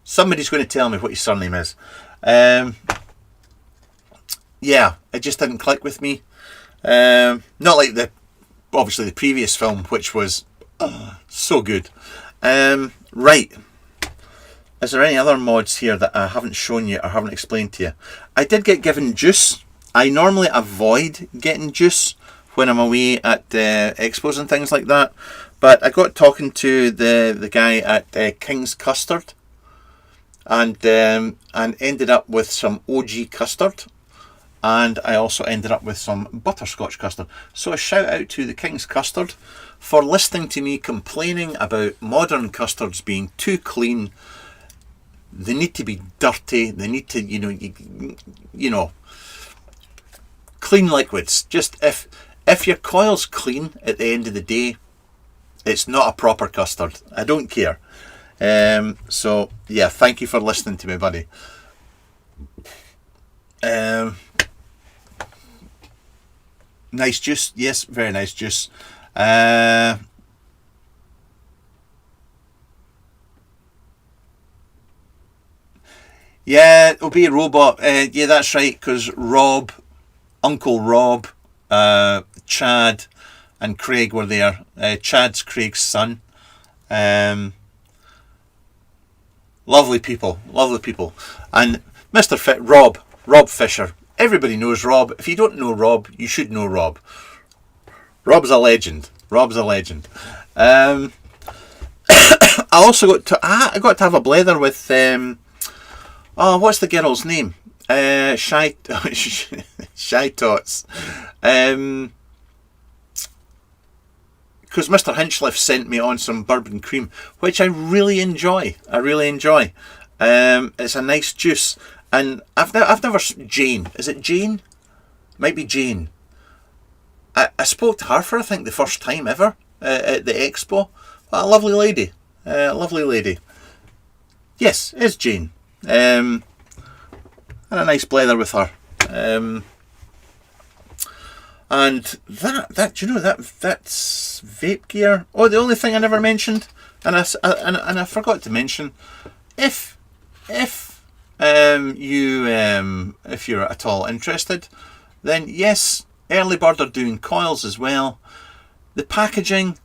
Somebody's going to tell me what his surname is. Yeah, it just didn't click with me. Not like obviously the previous film, which was so good. Right. Is there any other mods here that I haven't shown you or haven't explained to you? I did get given juice. I normally avoid getting juice when I'm away at expos and things like that. But I got talking to the guy at King's Custard and ended up with some OG custard. And I also ended up with some butterscotch custard. So a shout out to the King's Custard for listening to me complaining about modern custards being too clean. They need to be dirty. They need to, you know, clean liquids. Just if your coil's clean at the end of the day, it's not a proper custard. I don't care. So yeah, thank you for listening to me, buddy. Nice juice. Yes, very nice juice. Yeah, it'll be a robot. Yeah, that's right, because Uncle Rob, Chad and Craig were there. Chad's Craig's son. Lovely people. And Mr. Rob Fisher. Everybody knows Rob. If you don't know Rob, you should know Rob. Rob's a legend. I also got to have a blether with what's the girl's name? Shy Tots. Because Mr. Hinchliff sent me on some bourbon cream, which I really enjoy. It's a nice juice. And I've never Jane. Is it Jane? Might be Jane. I spoke to her for I think the first time ever at the expo. A lovely lady. Yes, it's Jane. And a nice blether with her. And that's vape gear. Oh, the only thing I never mentioned, and I forgot to mention, if you're at all interested, then yes, Early Bird are doing coils as well. The packaging,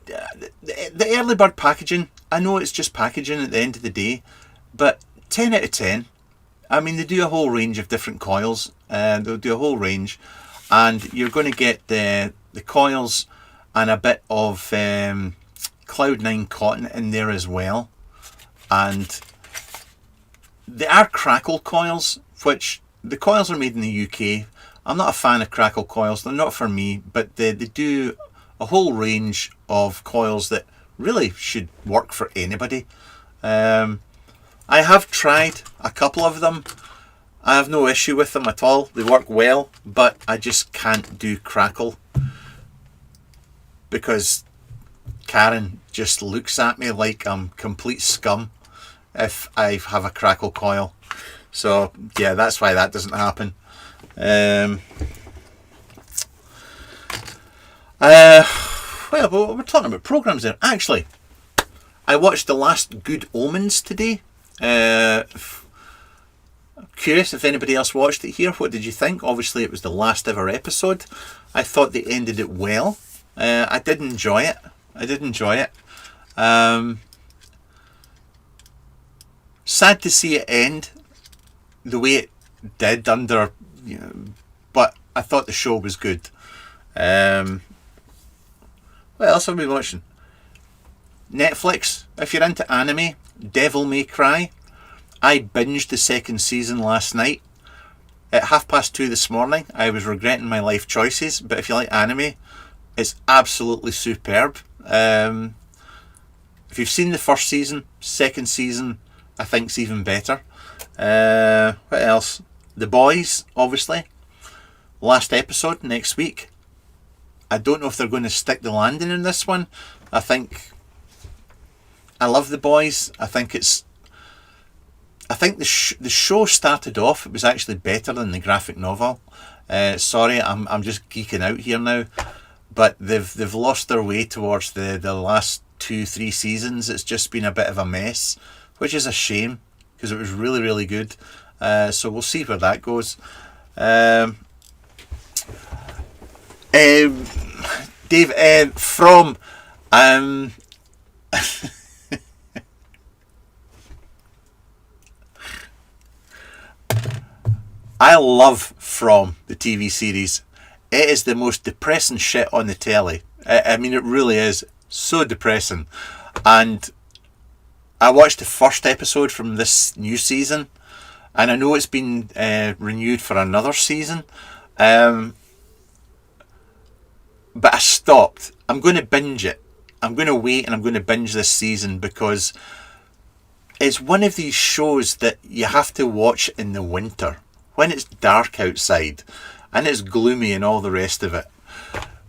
the Early Bird packaging, I know it's just packaging at the end of the day, but 10 out of 10. I mean, they do a whole range of different coils, and they'll do a whole range, and you're going to get the coils and a bit of Cloud9 cotton in there as well. And they are Crackle coils, which the coils are made in the UK. I'm not a fan of Crackle coils, they're not for me, but they do a whole range of coils that really should work for anybody. I have tried a couple of them. I have no issue with them at all. They work well, but I just can't do Crackle because Karen just looks at me like I'm complete scum if I have a Crackle coil. So yeah, that's why that doesn't happen. Well, we're talking about programs there. Actually, I watched The Last Good Omens today. Curious if anybody else watched it here. What did you think? Obviously, it was the last ever episode. I thought they ended it well. I did enjoy it. Sad to see it end the way it did but I thought the show was good. What else have we been watching? Netflix, if you're into anime, Devil May Cry. I binged the second season last night. At 2:30 this morning, I was regretting my life choices, but if you like anime, it's absolutely superb. If you've seen the first season, second season, I think's even better. What else? The Boys, obviously. Last episode next week. I don't know if they're going to stick the landing in this one. I love The Boys. I think the show started off, it was actually better than the graphic novel. Sorry, I'm just geeking out here now, but they've lost their way towards the last 2-3 seasons. It's just been a bit of a mess, which is a shame because it was really, really good. So we'll see where that goes. Dave, from I love From, the TV series. It is the most depressing shit on the telly. I mean, it really is so depressing. And I watched the first episode from this new season, and I know it's been renewed for another season. But I stopped. I'm going to binge it. I'm going to wait and I'm going to binge this season because it's one of these shows that you have to watch in the winter when it's dark outside and it's gloomy and all the rest of it.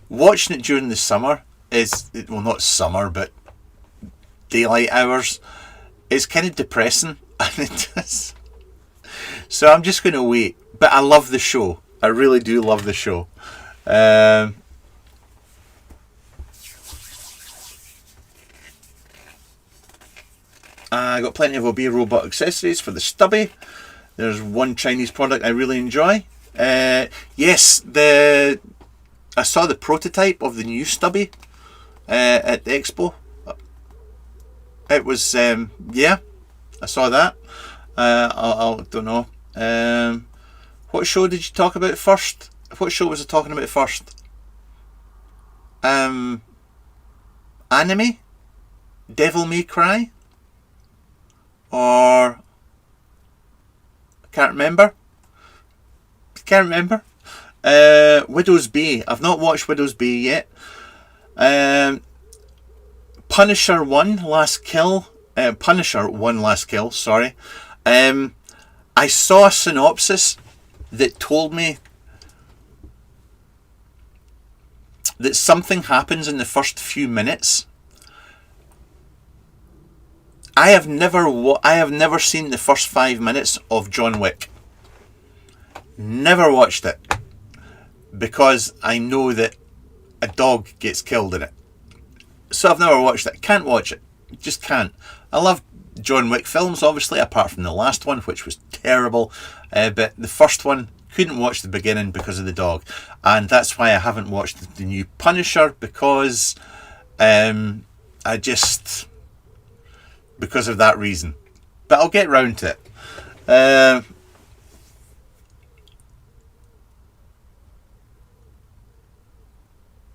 Watching it during the summer is, well, not summer, but daylight hours, is kind of depressing. And it does. So I'm just going to wait. But I love the show. I really do love the show. I got plenty of Obey robot accessories for the stubby. There's one Chinese product I really enjoy. Yes, I saw the prototype of the new stubby at the expo. It was, yeah, I saw that. I don't know. What show did you talk about first? What show was I talking about first? Anime? Devil May Cry? Or can't remember. Widow's Bay. I've not watched Widow's Bay yet. Punisher 1 Last Kill. Sorry. I saw a synopsis that told me that something happens in the first few minutes. I have never seen the first 5 minutes of John Wick. Never watched it. Because I know that a dog gets killed in it. So I've never watched it. Can't watch it. Just can't. I love John Wick films, obviously, apart from the last one, which was terrible. But the first one, couldn't watch the beginning because of the dog. And that's why I haven't watched the new Punisher, because because of that reason. But I'll get round to it.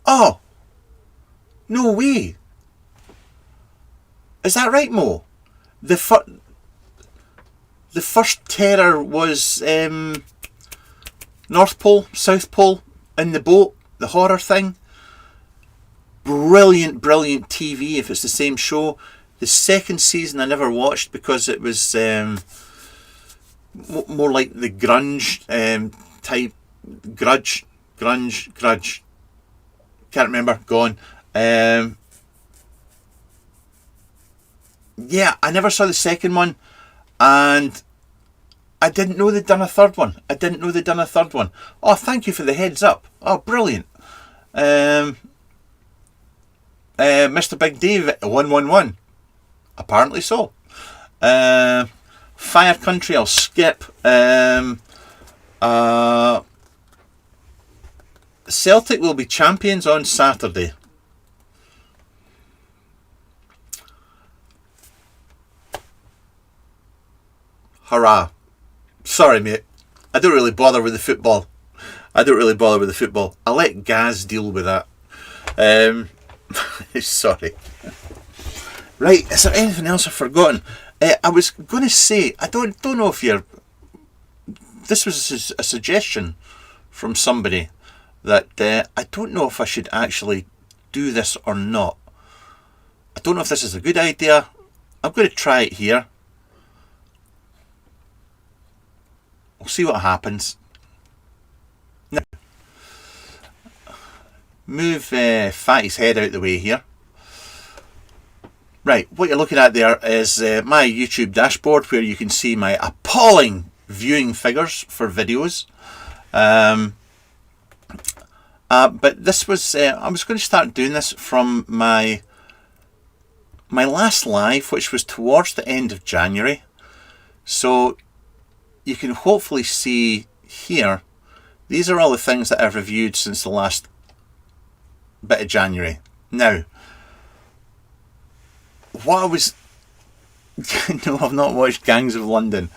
Oh! No way! Is that right, Mo? The first terror was North Pole, South Pole, in the boat, the horror thing. Brilliant TV if it's the same show. The second season I never watched because it was more like the grunge type. Grudge. Can't remember. Gone. Yeah, I never saw the second one, and I didn't know they'd done a third one. Oh, thank you for the heads up. Oh, brilliant. Mr. Big Dave 111. Apparently so. Fire Country, I'll skip. Celtic will be champions on Saturday. Hurrah. Sorry, mate. I don't really bother with the football. I let Gaz deal with that. Sorry. Right, is there anything else I've forgotten? I was going to say, I don't know if you're... This was a suggestion from somebody that I don't know if I should actually do this or not. I don't know if this is a good idea. I'm going to try it here. see what happens. Now, move Fatty's head out the way here. Right, what you're looking at there is my YouTube dashboard, where you can see my appalling viewing figures for videos. But this was, I was going to start doing this from my last live, which was towards the end of January. So you can hopefully see here, these are all the things that I've reviewed since the last bit of January. Now, what I was, no, I've not watched Gangs of London.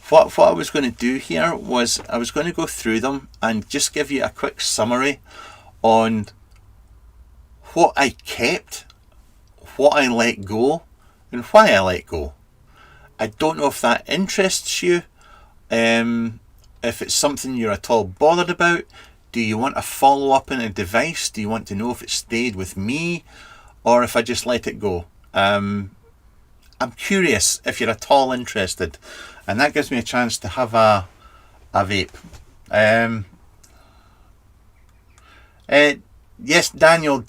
What I was going to do here was I was going to go through them and just give you a quick summary on what I kept, what I let go, and why I let go. I don't know if that interests you, if it's something you're at all bothered about. Do you want a follow-up in a device? Do you want to know if it stayed with me or if I just let it go? I'm curious if you're at all interested, and that gives me a chance to have a vape. Yes, Daniel,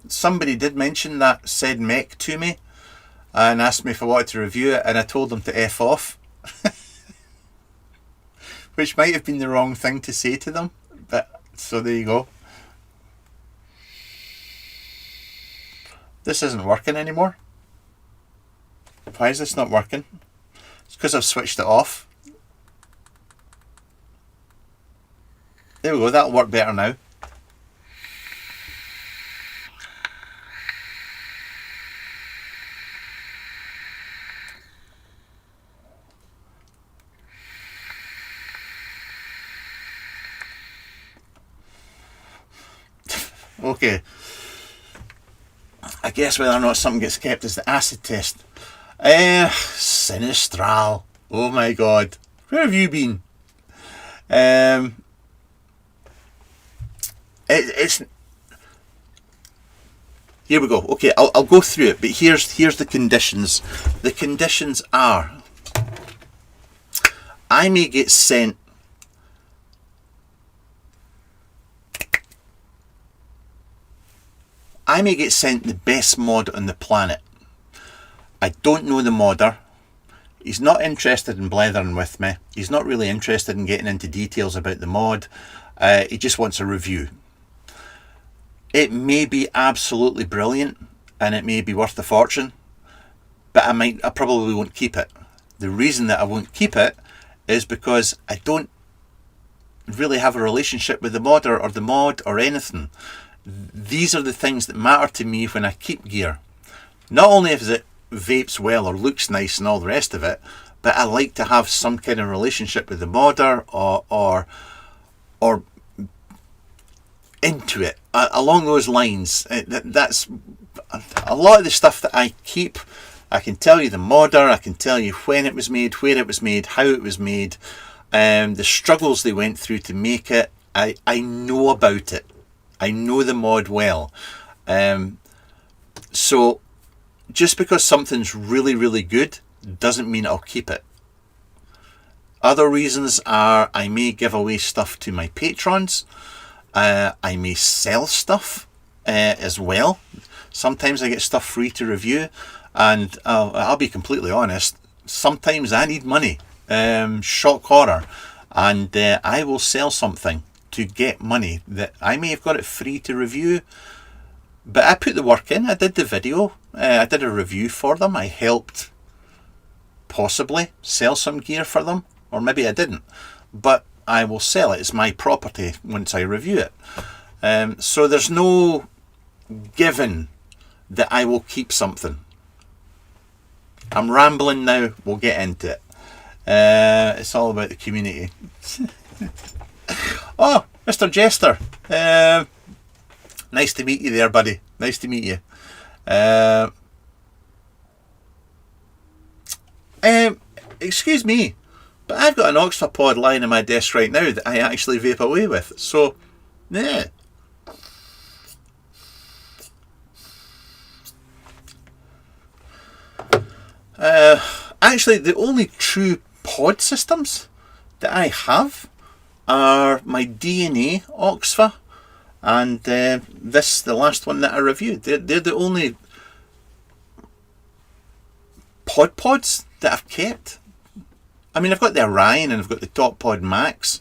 somebody did mention that said mech to me and asked me if I wanted to review it, and I told them to F off. Which might have been the wrong thing to say to them, but so there you go. This isn't working anymore. Why is this not working? It's because I've switched it off. There we go, that'll work better now. Okay. I guess whether or not something gets kept is the acid test. Sinistral. Oh my god. Where have you been? It's here we go. Okay, I'll go through it, but here's the conditions. The conditions are I may get sent the best mod on the planet. I don't know the modder. He's not interested in blethering with me. He's not really interested in getting into details about the mod. He just wants a review. It may be absolutely brilliant and it may be worth a fortune, but I probably won't keep it. The reason that I won't keep it is because I don't really have a relationship with the modder or the mod or anything. These are the things that matter to me when I keep gear. Not only if it vapes well or looks nice and all the rest of it, but I like to have some kind of relationship with the modder or into it, along those lines. That's a lot of the stuff that I keep. I can tell you the modder, I can tell you when it was made, where it was made, how it was made, the struggles they went through to make it. I know about it. I know the mod well. So just because something's really, really good doesn't mean I'll keep it. Other reasons are I may give away stuff to my patrons. I may sell stuff as well. Sometimes I get stuff free to review, and I'll be completely honest, sometimes I need money. Shock horror. And I will sell something to get money that I may have got it free to review, but I put the work in. I did the video, I did a review for them, I helped possibly sell some gear for them, or maybe I didn't, but I will sell it. It's my property once I review it. So there's no given that I will keep something. I'm rambling now, we'll get into it. It's all about the community. Oh, Mr. Jester. Nice to meet you there, buddy. Nice to meet you. Excuse me, but I've got an Oxford pod lying on my desk right now that I actually vape away with. So, yeah. Actually, the only true pod systems that that I have are my DNA Oxfa and this, the last one that I reviewed. They're the only pods that I've kept. I mean, I've got the Orion and I've got the Top Pod Max.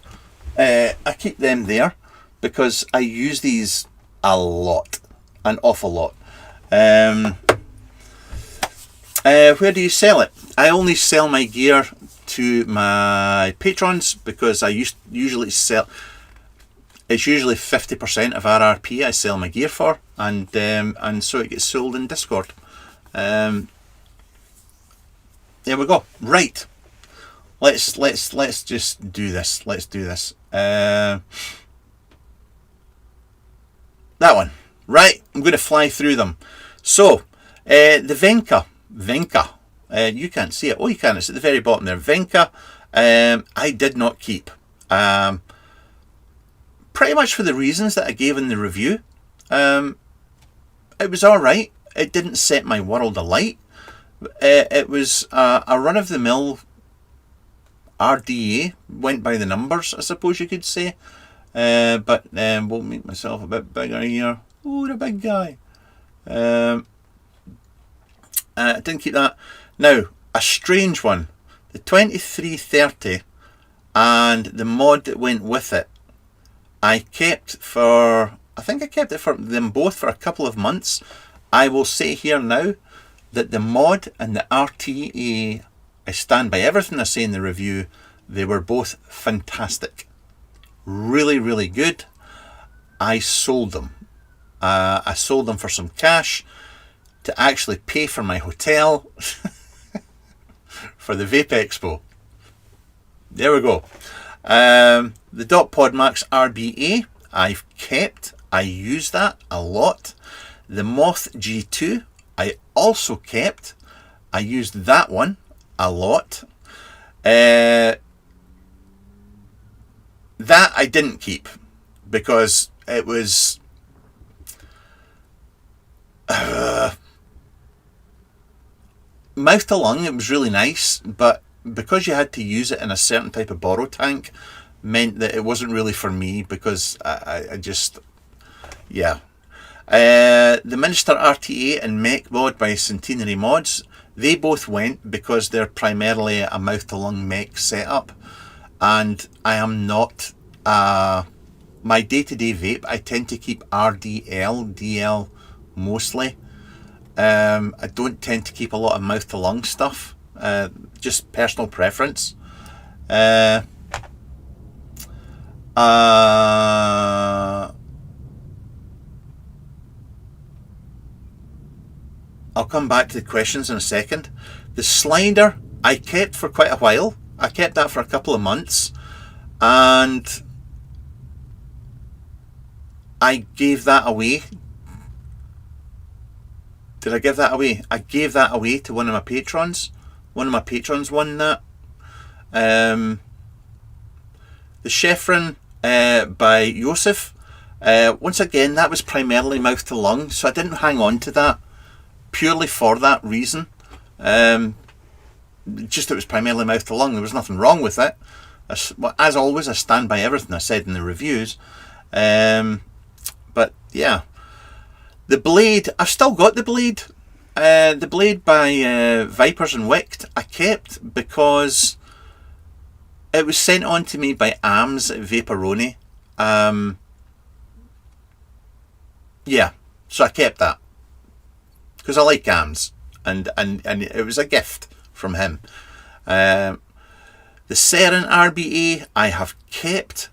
I keep them there because I use these a lot, an awful lot. Where do you sell it? I only sell my gear to my patrons because I usually sell. It's usually 50% of RRP I sell my gear for, and so it gets sold in Discord. There we go. Right. Let's just do this. Let's do this. That one. Right. I'm going to fly through them. So, the Venka. You can't see it. Oh, you can. It's at the very bottom there. Venka. I did not keep. Pretty much for the reasons that I gave in the review. It was alright. It didn't set my world alight. It was a run-of-the-mill RDA. Went by the numbers, I suppose you could say. But we'll make myself a bit bigger here. Oh, the big guy. I didn't keep that. Now, a strange one. The 2330 and the mod that went with it. I kept for, I think I kept it for them both for a couple of months. I will say here now that the mod and the RTA, I stand by everything I say in the review, they were both fantastic. Really, really good. I sold them. I sold them for some cash to actually pay for my hotel for the Vape Expo. There we go. The Dot Pod Max RBA, I've kept. I use that a lot. The Moth G2, I also kept. I used that one a lot. That I didn't keep because it was mouth to lung. It was really nice, but because you had to use it in a certain type of borrow tank meant that it wasn't really for me because I just, yeah. The Minister RTA and Mech mod by Centenary Mods, they both went because they're primarily a mouth to lung mech setup, and I am not my day-to-day vape. I tend to keep RDL, DL mostly. I don't tend to keep a lot of mouth to lung stuff. Just personal preference. I'll come back to the questions in a second. The slider I kept for quite a while. I kept that for a couple of months, and I gave that away. Did I give that away? I gave that away to one of my patrons. One of my patrons won that. The Chevron by Joseph. Once again, that was primarily mouth to lung, so I didn't hang on to that purely for that reason. Just it was primarily mouth to lung. There was nothing wrong with it. As always, I stand by everything I said in the reviews. But yeah. The blade, I've still got the blade. The blade by Vipers and Wicked I kept because it was sent on to me by AMS at Vaporoni. Yeah, so I kept that because I like AMS, and it was a gift from him. The Seren RBA I have kept.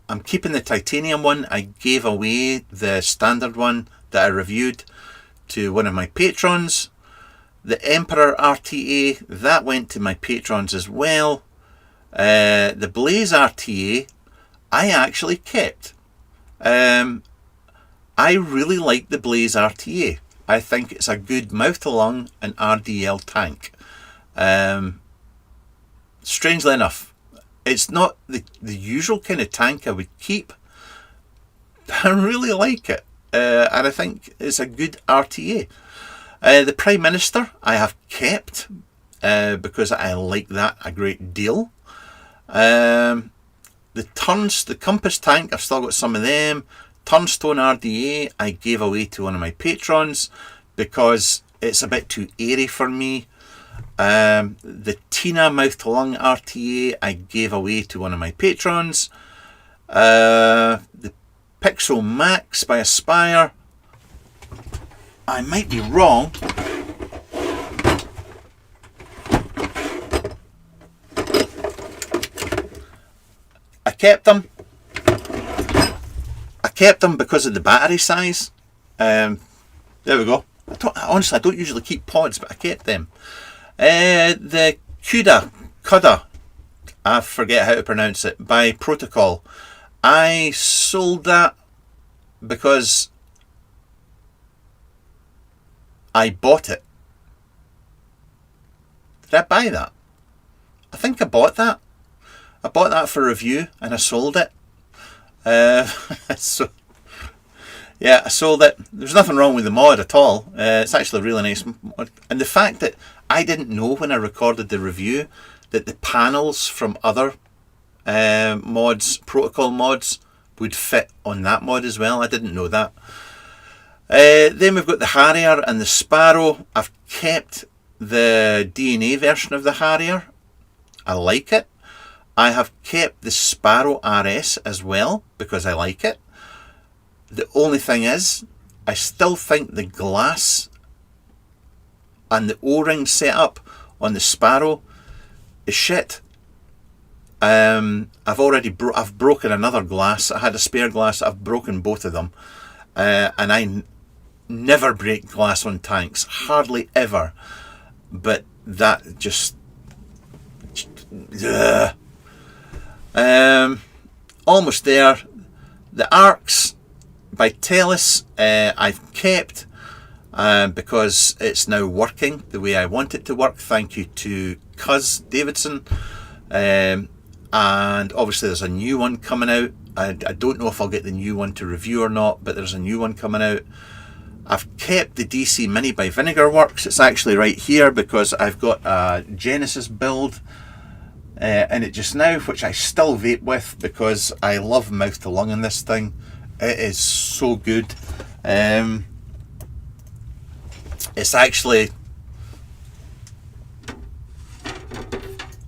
I'm keeping the titanium one. I gave away the standard one that I reviewed to one of my patrons. The Emperor RTA, that went to my patrons as well. The Blaze RTA, I actually kept. I really like the Blaze RTA. I think it's a good mouth-to-lung and RDL tank. Strangely enough, it's not the usual kind of tank I would keep, but I really like it. And I think it's a good RTA. The Prime Minister I have kept because I like that a great deal. The compass tank, I've still got some of them. Turnstone RDA, I gave away to one of my patrons because it's a bit too airy for me. The Tina mouth to lung RTA, I gave away to one of my patrons. The Pixel Max by Aspire, I might be wrong. I kept them. I kept them because of the battery size. There we go. Honestly, I don't usually keep pods, but I kept them. The Cuda, I forget how to pronounce it, by Protocol. I sold that because I bought it. Did I buy that? I think I bought that. I bought that for review and I sold it. So yeah, I sold it. There's nothing wrong with the mod at all. It's actually a really nice mod. And the fact that I didn't know when I recorded the review that the panels from other mods, protocol mods, would fit on that mod as well. I didn't know that. Then we've got the Harrier and the Sparrow. I've kept the DNA version of the Harrier. I like it. I have kept the Sparrow RS as well because I like it. The only thing is, I still think the glass and the O-ring setup on the Sparrow is shit. I've broken another glass. I had a spare glass. I've broken both of them, and I never break glass on tanks, hardly ever. But that just. Almost there. The Arcs by Telus, I've kept because it's now working the way I want it to work. Thank you to Cuz Davidson. And obviously there's a new one coming out. I don't know if I'll get the new one to review or not, but there's a new one coming out. I've kept the DC Mini by Vinegar Works. It's actually right here because I've got a Genesis build in it just now, which I still vape with because I love mouth to lung in this thing. It is so good. It's actually,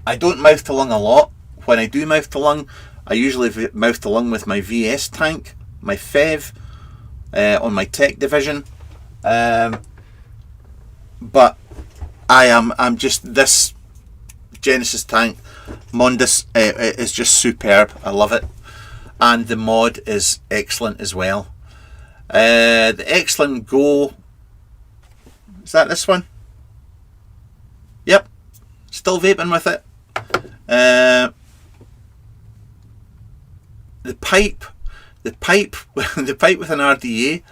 I don't mouth to lung a lot. When I do mouth to lung, I usually mouth to lung with my VS tank, my FEV, on my tech division. But I'm just, this Genesis tank, Mondus, is just superb. I love it. And the mod is excellent as well. The Excellent Go, is that this one? Yep, still vaping with it. The pipe the pipe with an RDA,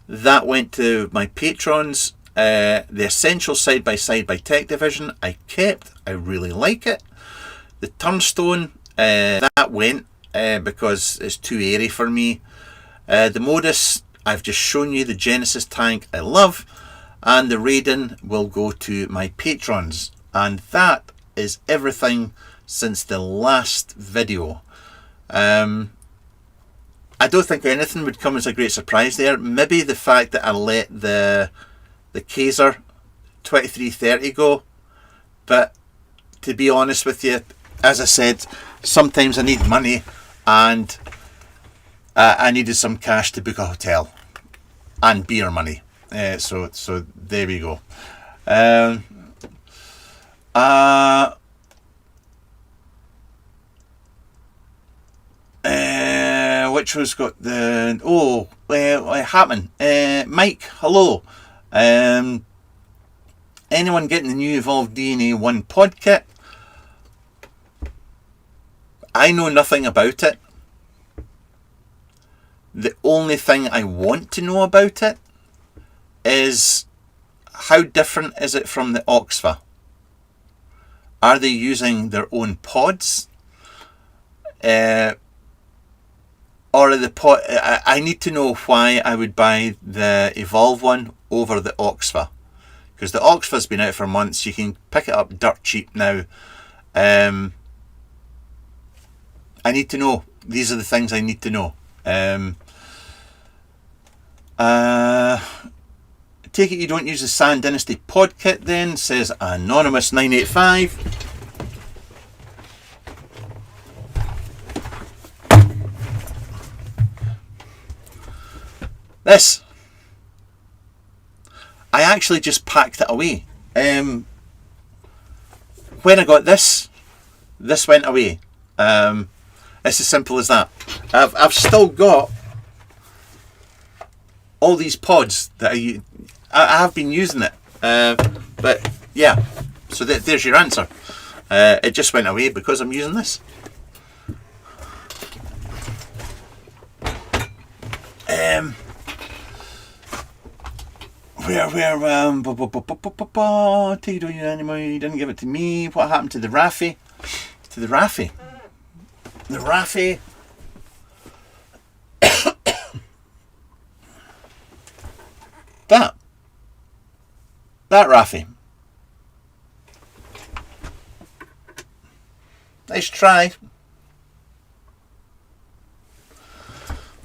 that went to my patrons. The Essential Side by Side by Tech Division, I kept. I really like it. The Turnstone, that went because it's too airy for me. The Modus, I've just shown you. The Genesis tank, I love. And the Raiden will go to my patrons. And that is everything since the last video. I don't think anything would come as a great surprise there. Maybe the fact that I let the Kaiser 2330 go. But to be honest with you, as I said, sometimes I need money, and I needed some cash to book a hotel and beer money. So there we go. Which was got the Hapman, Mike, hello. Anyone getting the new Evolved DNA 1 pod kit? I know nothing about it. The only thing I want to know about it is how different is it from the Oxfa? Are they using their own pods? Or the pod? I need to know why I would buy the Evolve one over the Oxfa, because the Oxfa's been out for months. You can pick it up dirt cheap now. I need to know. These are the things I need to know. Take it you don't use the Sand Dynasty pod kit then, says Anonymous985. This, I actually just packed it away. When I got this went away. It's as simple as that. I've still got all these pods that I have been using it. But yeah, so there's your answer. It just went away because I'm using this. Take it on you anymore. You didn't give it to me. What happened to the Raffy? To the Raffy? The Raffy. that Raffy. Nice try.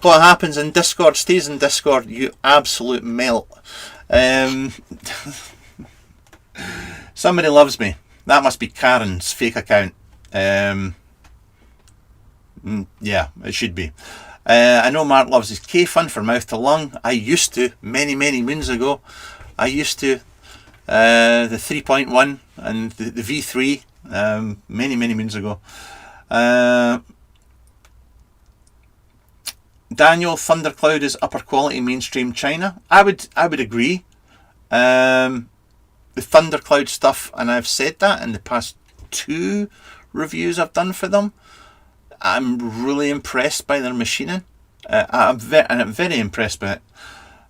What happens in Discord stays in Discord, you absolute melt. Somebody loves me. That must be Karen's fake account. Yeah, it should be. I know Mark loves his K-Fun for mouth to lung. I used to, many moons ago. I used to. The 3.1 and the V3, many moons ago. Daniel, Thundercloud is upper quality mainstream China. I would agree. The Thundercloud stuff, and I've said that in the past 2 reviews I've done for them. I'm really impressed by their machining. I'm very impressed by it.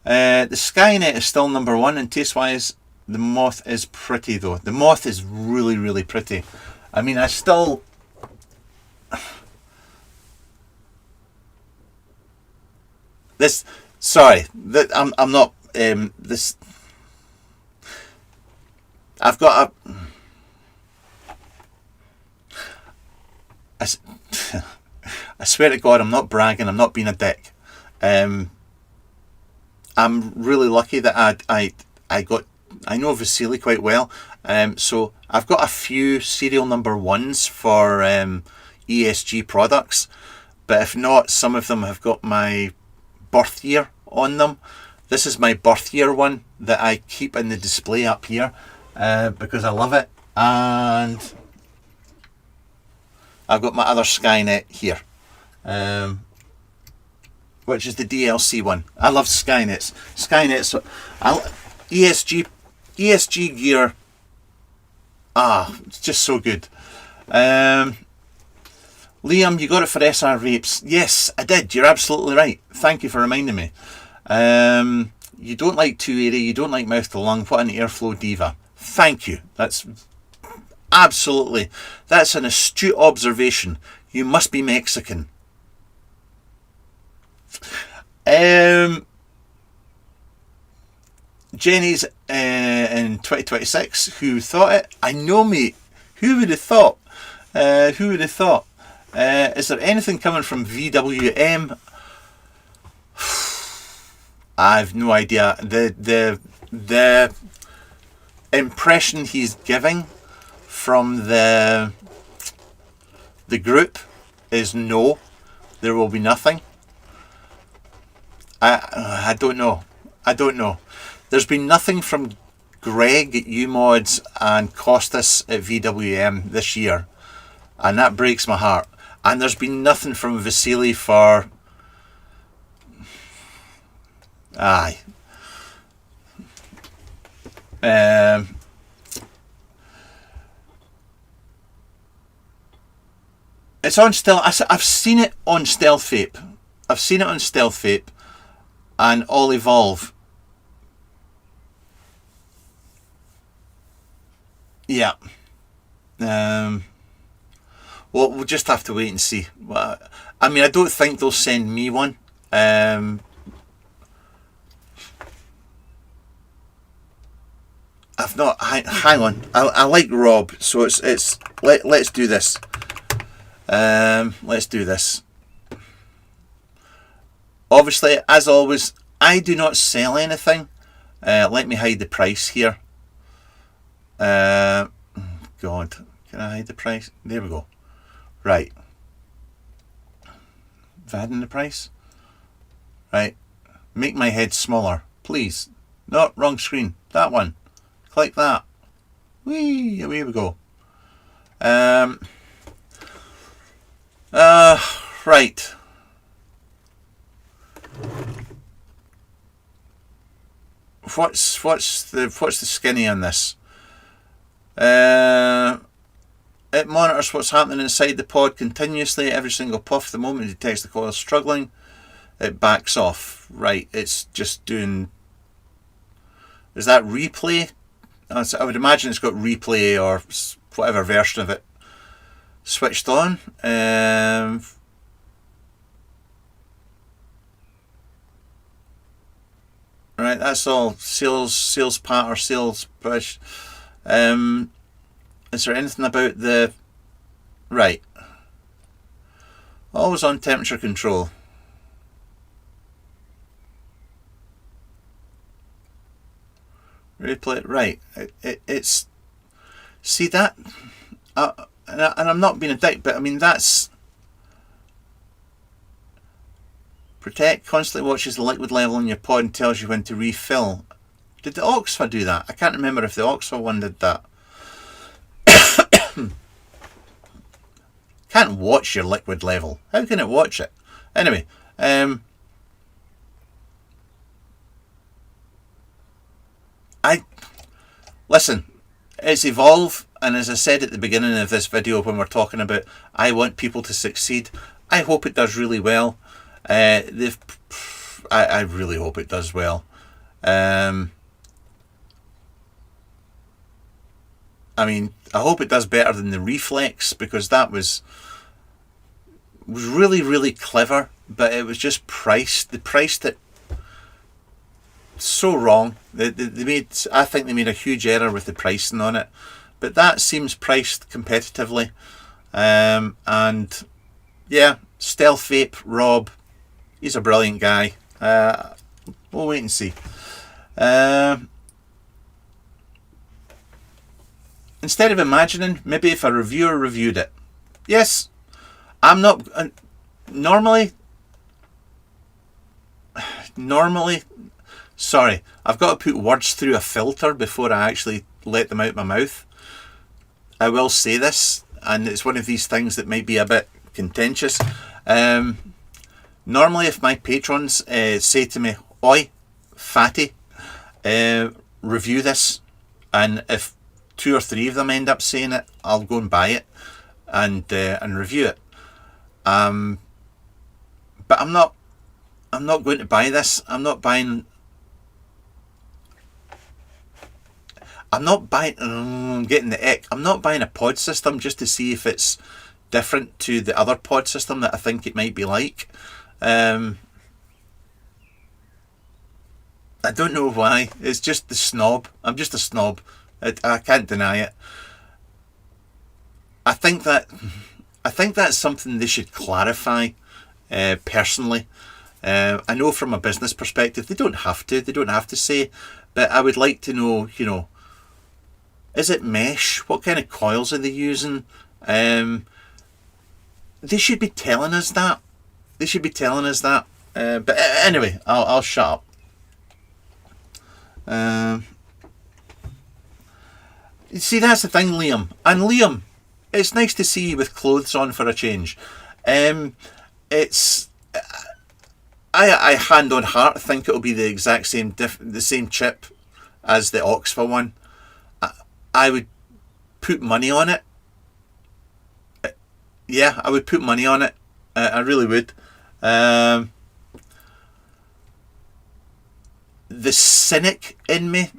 The Skynet is still number 1, and taste-wise, the Moth is pretty though. The Moth is really pretty. I mean, I still. This, sorry, that I'm not. This, I've got a. I swear to God, I'm not bragging. I'm not being a dick. I'm really lucky that I got. I know Vasily quite well. So I've got a few serial number 1s for ESG products, but if not, some of them have got my birth year on them. This is my birth year one that I keep in the display up here because I love it, and I've got my other Skynet here, which is the DLC one. I love Skynets. ESG gear. It's just so good. Liam, you got it for SR Vapes. Yes, I did. You're absolutely right. Thank you for reminding me. You don't like 280, you don't like mouth to lung. What an airflow diva. Thank you. That's absolutely. That's an astute observation. You must be Mexican. Jenny's in 2026. Who thought it? I know, mate. Who would have thought? Who would have thought? Is there anything coming from VWM? I've no idea. The impression he's giving from the group is no. There will be nothing. I don't know. There's been nothing from Greg at UMods and Costas at VWM this year, and that breaks my heart. And there's been nothing from Vasily for... Aye. It's on Stealth... I've seen it on Stealth Vape. And All Evolve. Yeah. Well, we'll just have to wait and see. I mean, I don't think they'll send me one. I've not. Hang on. I like Rob, so it's. Let's do this. Let's do this. Obviously, as always, I do not sell anything. Let me hide the price here. God, can I hide the price? There we go. Right. Have I hidden the price? Right. Make my head smaller, please. No, wrong screen. That one. Click that. Whee, away we go. Right. What's the skinny on this? It monitors what's happening inside the pod continuously. Every single puff, the moment it detects the coil struggling, it backs off. Right, it's just doing... Is that replay? I would imagine it's got replay or whatever version of it switched on. Right, that's all. Sales pattern, sales push. Is there anything about the... Right. Always on temperature control. Replay. Right. It's... See that? And I'm not being a dick, but I mean, that's... Protect constantly watches the liquid level in your pod and tells you when to refill. Did the Oxfa do that? I can't remember if the Oxfa one did that. Can't watch your liquid level. How can it watch it? Anyway, listen, it's Evolve, and as I said at the beginning of this video when we're talking about I want people to succeed, I hope it does really well. I really hope it does well. I mean, I hope it does better than the Reflex, because that was really, really clever, but it was just priced. They priced it so wrong. They made, I think they made a huge error with the pricing on it, but that seems priced competitively. And yeah, Stealth Vape, Rob, he's a brilliant guy. We'll wait and see. Instead of imagining, maybe if a reviewer reviewed it. Yes, I'm not... Normally, sorry, I've got to put words through a filter before I actually let them out my mouth. I will say this, and it's one of these things that might be a bit contentious. Normally, if my patrons say to me, "Oi, fatty, review this," and if 2 or 3 of them end up saying it, I'll go and buy it and review it. But I'm not going to buy this. I'm not buying. I'm getting the ick. I'm not buying a pod system just to see if it's different to the other pod system that I think it might be like. I don't know why. It's just the snob. I'm just a snob. I can't deny it. I think that's something they should clarify. Personally, I know from a business perspective they don't have to say, but I would like to know, you know, is it mesh? What kind of coils are they using? They should be telling us that. But anyway, I'll shut up. See, that's the thing, Liam. And Liam, it's nice to see you with clothes on for a change. It's... I hand on heart think it'll be the exact same the same chip as the Oxfa one. I would put money on it. Yeah, I would put money on it. I really would. The cynic in me...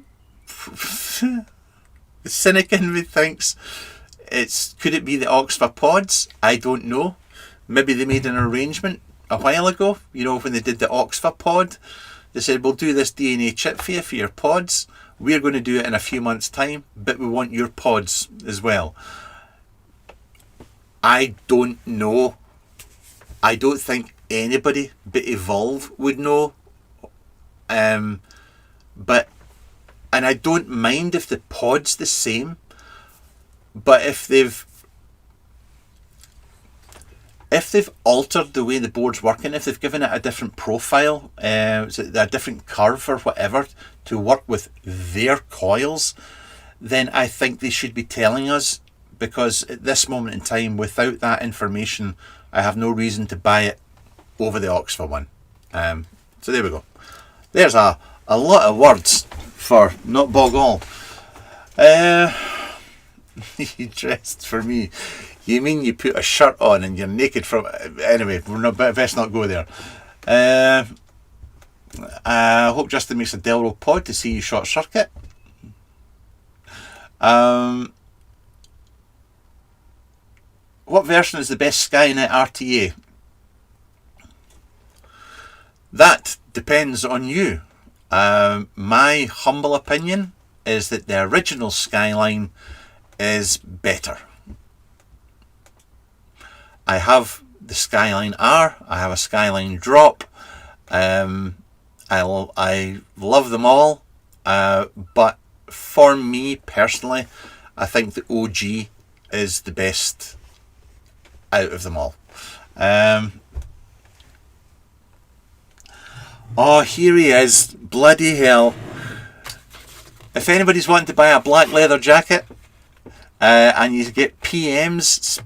The cynic in me thinks could it be the Oxfa pods? I don't know. Maybe they made an arrangement a while ago, you know, when they did the Oxfa pod. They said, we'll do this DNA chip for you for your pods. We're going to do it in a few months' time, but we want your pods as well. I don't know. I don't think anybody but Evolve would know. But and I don't mind if the pod's the same, but if they've altered the way the board's working, if they've given it a different profile, a different curve or whatever to work with their coils, then I think they should be telling us, because at this moment in time, without that information, I have no reason to buy it over the Oxford one. So there we go. There's a lot of words for not bog all. You dressed for me. You mean you put a shirt on and you're naked from... Anyway, best not go there. I hope Justin makes a Delro pod to see you short circuit. What version is the best Skynet RTA? That depends on you. My humble opinion is that the original Skyline is better. I have the Skyline R, I have a Skyline Drop. I love them all, but for me personally, I think the OG is the best out of them all. Oh, here he is. Bloody hell. If anybody's wanting to buy a black leather jacket and you get PMs,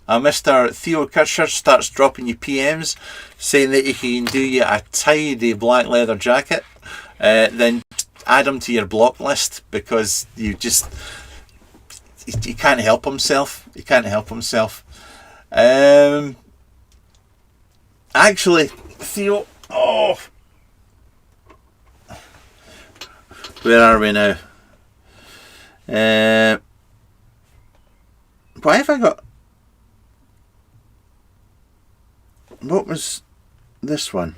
Mr. Theo Kircher starts dropping you PMs saying that he can do you a tidy black leather jacket, then add him to your block list, because he can't help himself. He can't help himself. Actually, Theo, where are we now? Why have I got... What was this one?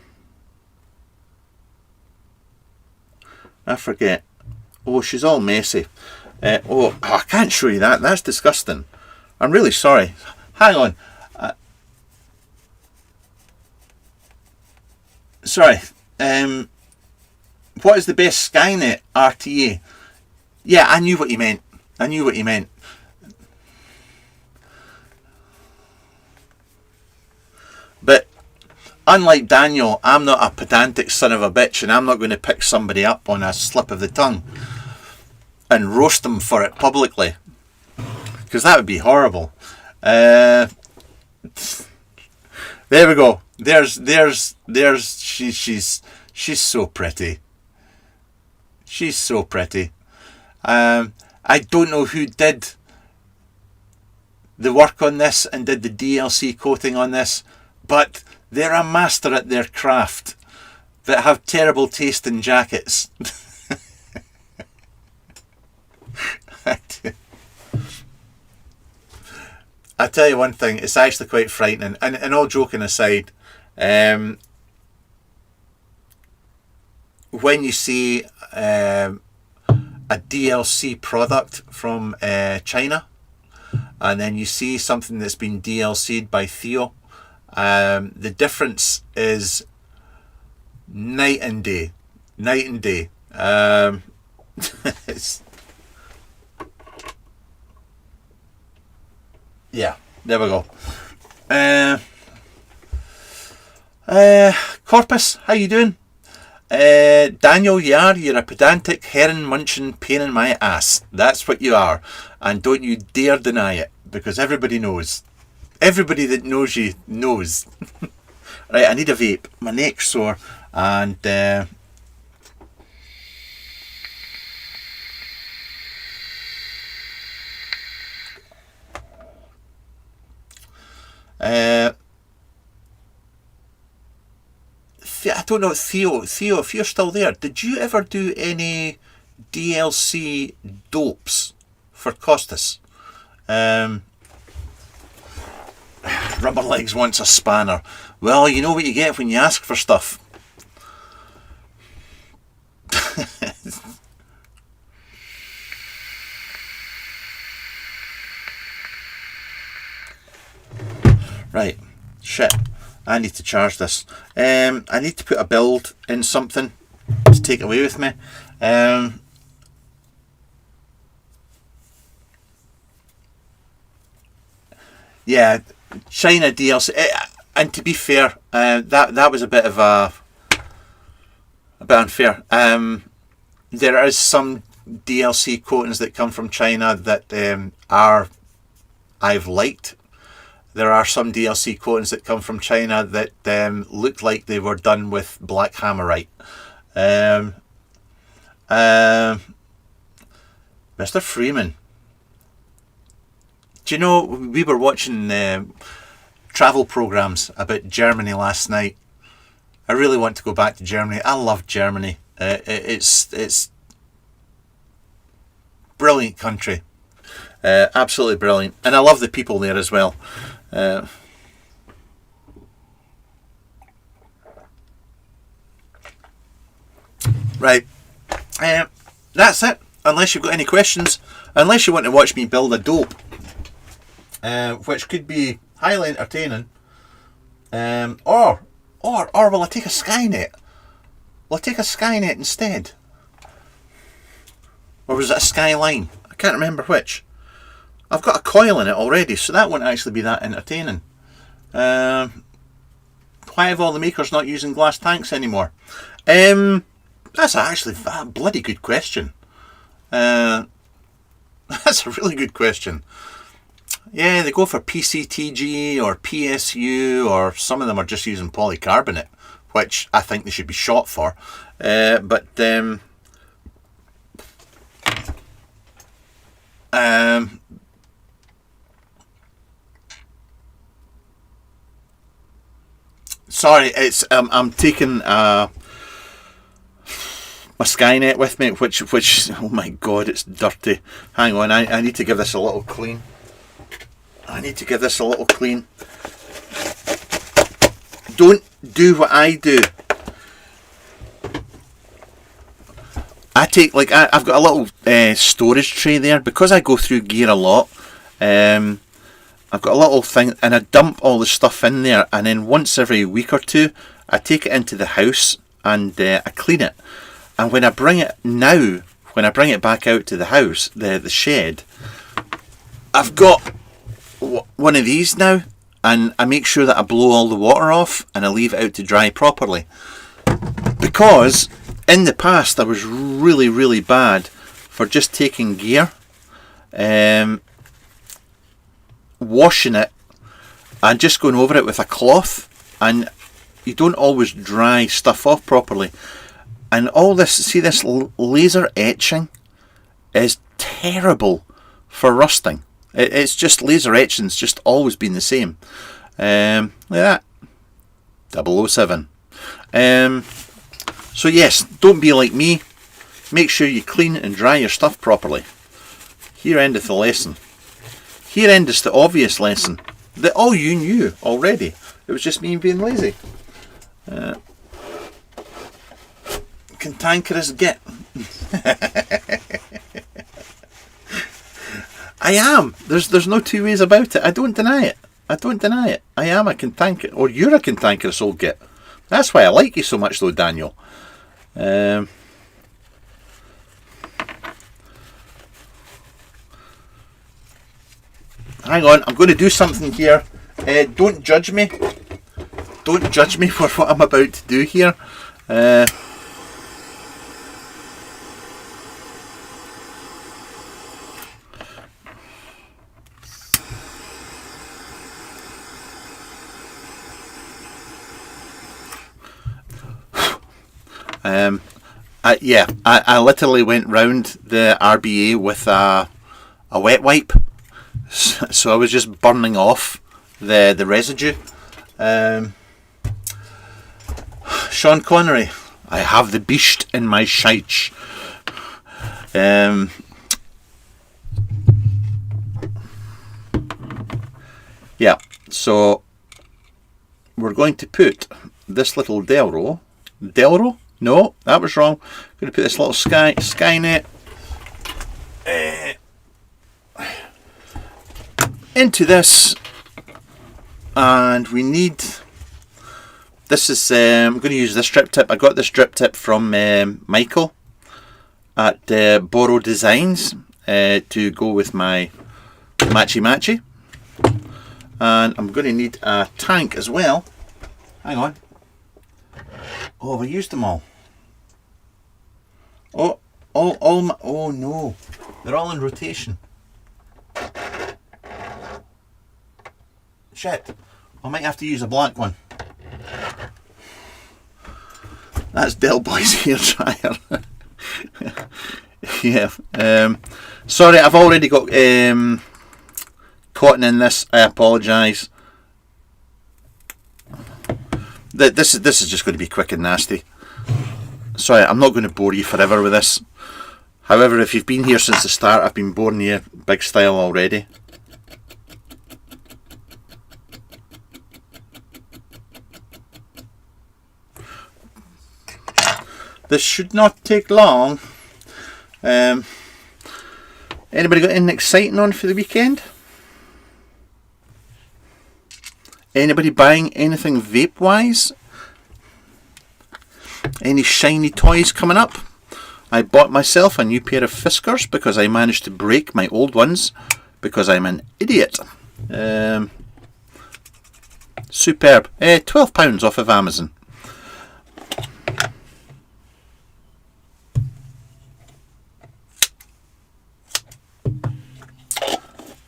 I forget. Oh, she's all messy. I can't show you that. That's disgusting. I'm really sorry. Hang on. Sorry. What is the best Skynet RTA? Yeah, I knew what you meant. But unlike Daniel, I'm not a pedantic son of a bitch, and I'm not going to pick somebody up on a slip of the tongue and roast them for it publicly, because that would be horrible. There we go. There's she's so pretty. She's so pretty. I don't know who did the work on this and did the DLC coating on this, but they're a master at their craft, that have terrible taste in jackets. I tell you one thing, it's actually quite frightening. And all joking aside, when you see a DLC product from China, and then you see something that's been DLC'd by Theo, the difference is night and day. Yeah, there we go. Corpus, how you doing? Daniel, you're a pedantic, heron munching pain in my ass. That's what you are, and don't you dare deny it, because everybody knows. Everybody that knows you knows. Right, I need a vape. My neck's sore, and I don't know, Theo, if you're still there, did you ever do any DLC dopes for Costas? Rubber Legs wants a spanner. Well, you know what you get when you ask for stuff. Right, shit. I need to charge this. I need to put a build in something to take away with me. Yeah, China DLC. And to be fair, that was a bit unfair. There is some DLC coatings that come from China that I've liked. There are some DLC coatings that come from China that look like they were done with black hammerite. Mr. Freeman, do you know, we were watching travel programs about Germany last night. I really want to go back to Germany. I love Germany. It's brilliant country. Absolutely brilliant. And I love the people there as well. Right. That's it. Unless you've got any questions. Unless you want to watch me build a dope. Which could be highly entertaining. Or will I take a Skynet? Will I take a Skynet instead? Or was it a Skyline? I can't remember which. I've got a coil in it already, so that won't actually be that entertaining. Why have all the makers not using glass tanks anymore? That's actually a bloody good question. That's a really good question. Yeah, they go for PCTG or PSU, or some of them are just using polycarbonate, which I think they should be shot for. Sorry, it's I'm taking my Skynet with me, which oh my god, it's dirty. Hang on, I need to give this a little clean. Don't do what I do. I take, like, I've got a little storage tray there because I go through gear a lot. I've got a little thing and I dump all the stuff in there, and then once every week or two I take it into the house and I clean it. And when I bring it back out to the house, the shed, I've got one of these now, and I make sure that I blow all the water off and I leave it out to dry properly. Because in the past I was really, really bad for just taking gear, washing it and just going over it with a cloth, and you don't always dry stuff off properly. And all this, see, this laser etching is terrible for rusting. It's just, laser etching's just always been the same. Like that. 007. So yes, don't be like me. Make sure you clean and dry your stuff properly. Here endeth the lesson. Here endeth the obvious lesson that all you knew already. It was just me being lazy. Cantankerous git. I am. There's no two ways about it. I don't deny it. I am a cantankerous, or you're a cantankerous old git. That's why I like you so much though, Daniel. Hang on, I'm going to do something here. Don't judge me. Don't judge me for what I'm about to do here. I literally went round the RBA with a wet wipe, so I was just burning off the residue. Sean Connery, I have the beast in my shite. Yeah, so we're going to put this little Delro? No, that was wrong. I'm going to put this little Skynet into this And we need, this is, I'm going to use this drip tip. I got this drip tip from Michael at Borrow Designs to go with my Matchy Matchy. And I'm going to need a tank as well. Hang on. Oh, have I used them all? Oh, oh no. They're all in rotation. Shit. I might have to use a black one. That's Del Boy's hair dryer. Yeah. Sorry, I've already got cotton in this. I apologise. This is just going to be quick and nasty. Sorry, I'm not going to bore you forever with this. However, if you've been here since the start, I've been boring you big style already. This should not take long. Anybody got anything exciting on for the weekend? Anybody buying anything vape wise? Any shiny toys coming up? I bought myself a new pair of Fiskars because I managed to break my old ones because I'm an idiot. Superb. £12 off of Amazon.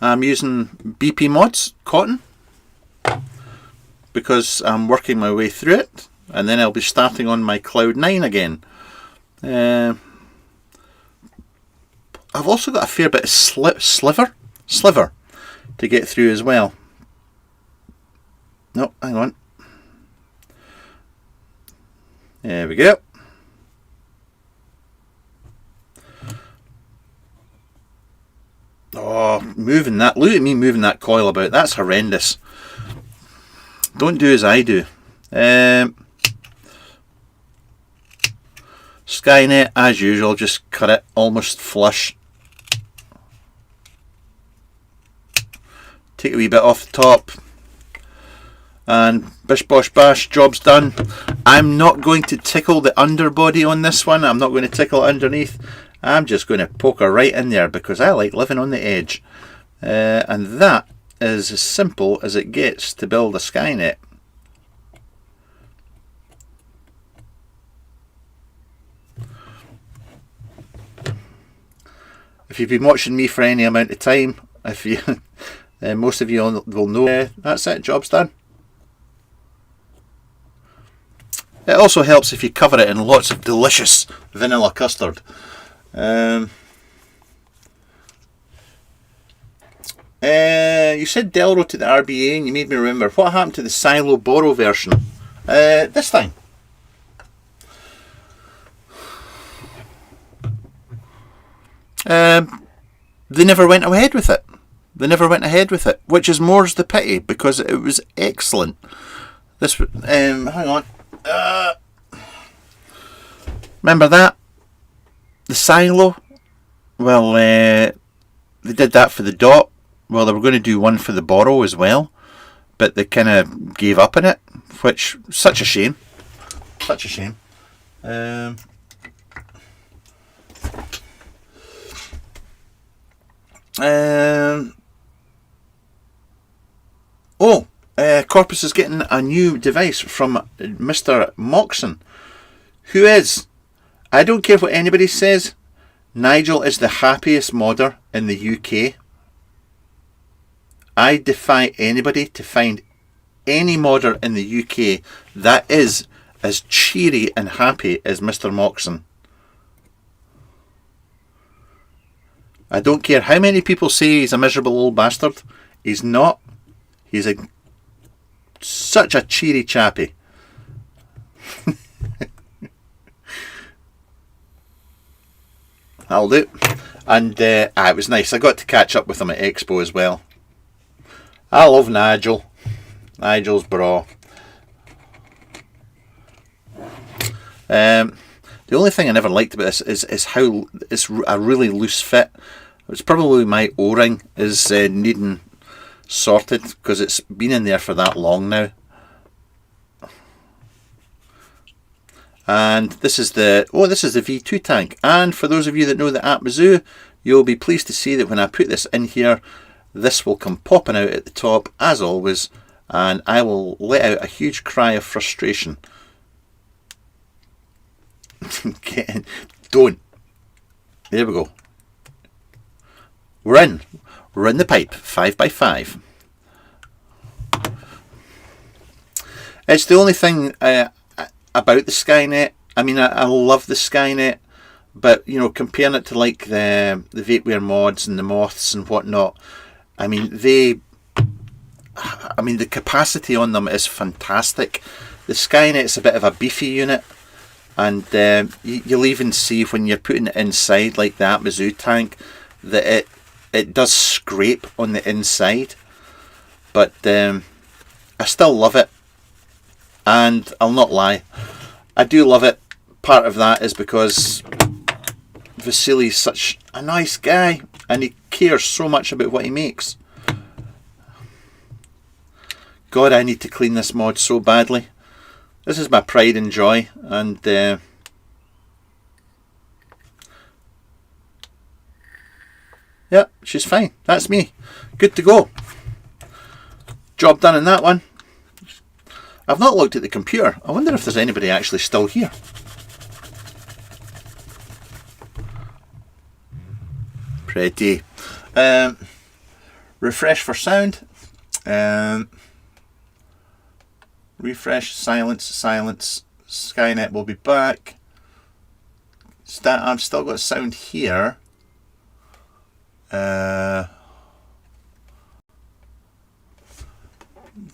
I'm using BP Mods cotton because I'm working my way through it, and then I'll be starting on my Cloud 9 again. I've also got a fair bit of sliver to get through as well. No, hang on. There we go. Oh, moving that. Look at me moving that coil about. That's horrendous. Don't do as I do. Skynet, as usual, just cut it almost flush. Take a wee bit off the top. And bish bosh bash, job's done. I'm not going to tickle the underbody on this one. I'm not going to tickle it underneath. I'm just going to poke her right in there because I like living on the edge. And that is as simple as it gets to build a Skynet. If you've been watching me for any amount of time, if you, most of you will know, that's it, job's done. It also helps if you cover it in lots of delicious vanilla custard. You said Del wrote to the RBA and you made me remember. What happened to the Silo Borrow version? This thing. They never went ahead with it. Which is more's the pity because it was excellent. This, hang on. Remember that? The Silo? Well, they did that for the Dot. Well, they were going to do one for the Borrow as well, but they kind of gave up on it, which, such a shame. Such a shame. Corpus is getting a new device from Mr. Moxon, who is, I don't care what anybody says, Nigel is the happiest modder in the UK. I defy anybody to find any modder in the UK that is as cheery and happy as Mr. Moxon. I don't care how many people say he's a miserable old bastard. He's not. He's such a cheery chappy. That'll do. And it was nice. I got to catch up with him at Expo as well. I love Nigel. Nigel's bra. The only thing I never liked about this is how it's a really loose fit. It's probably my O-ring is needing sorted because it's been in there for that long now. And this is the V2 tank. And for those of you that know the app Mizzou, you'll be pleased to see that when I put this in here, this will come popping out at the top as always, and I will let out a huge cry of frustration. Don't. There we go. We're in the pipe, 5x5. It's the only thing about the Skynet. I mean, I love the Skynet, but you know, comparing it to like the Vapeware mods and the Moths and whatnot, I mean, the capacity on them is fantastic. The Skynet's a bit of a beefy unit, and you'll even see when you're putting it inside, like that Mizzou tank, that it does scrape on the inside. But I still love it. And I'll not lie, I do love it. Part of that is because Vasily's such a nice guy and he cares so much about what he makes. God, I need to clean this mod so badly. This is my pride and joy, and yeah, she's fine. That's me. Good to go. Job done in that one. I've not looked at the computer. I wonder if there's anybody actually still here. Pretty. Refresh for sound. Refresh, silence. Skynet will be back. I've still got sound here.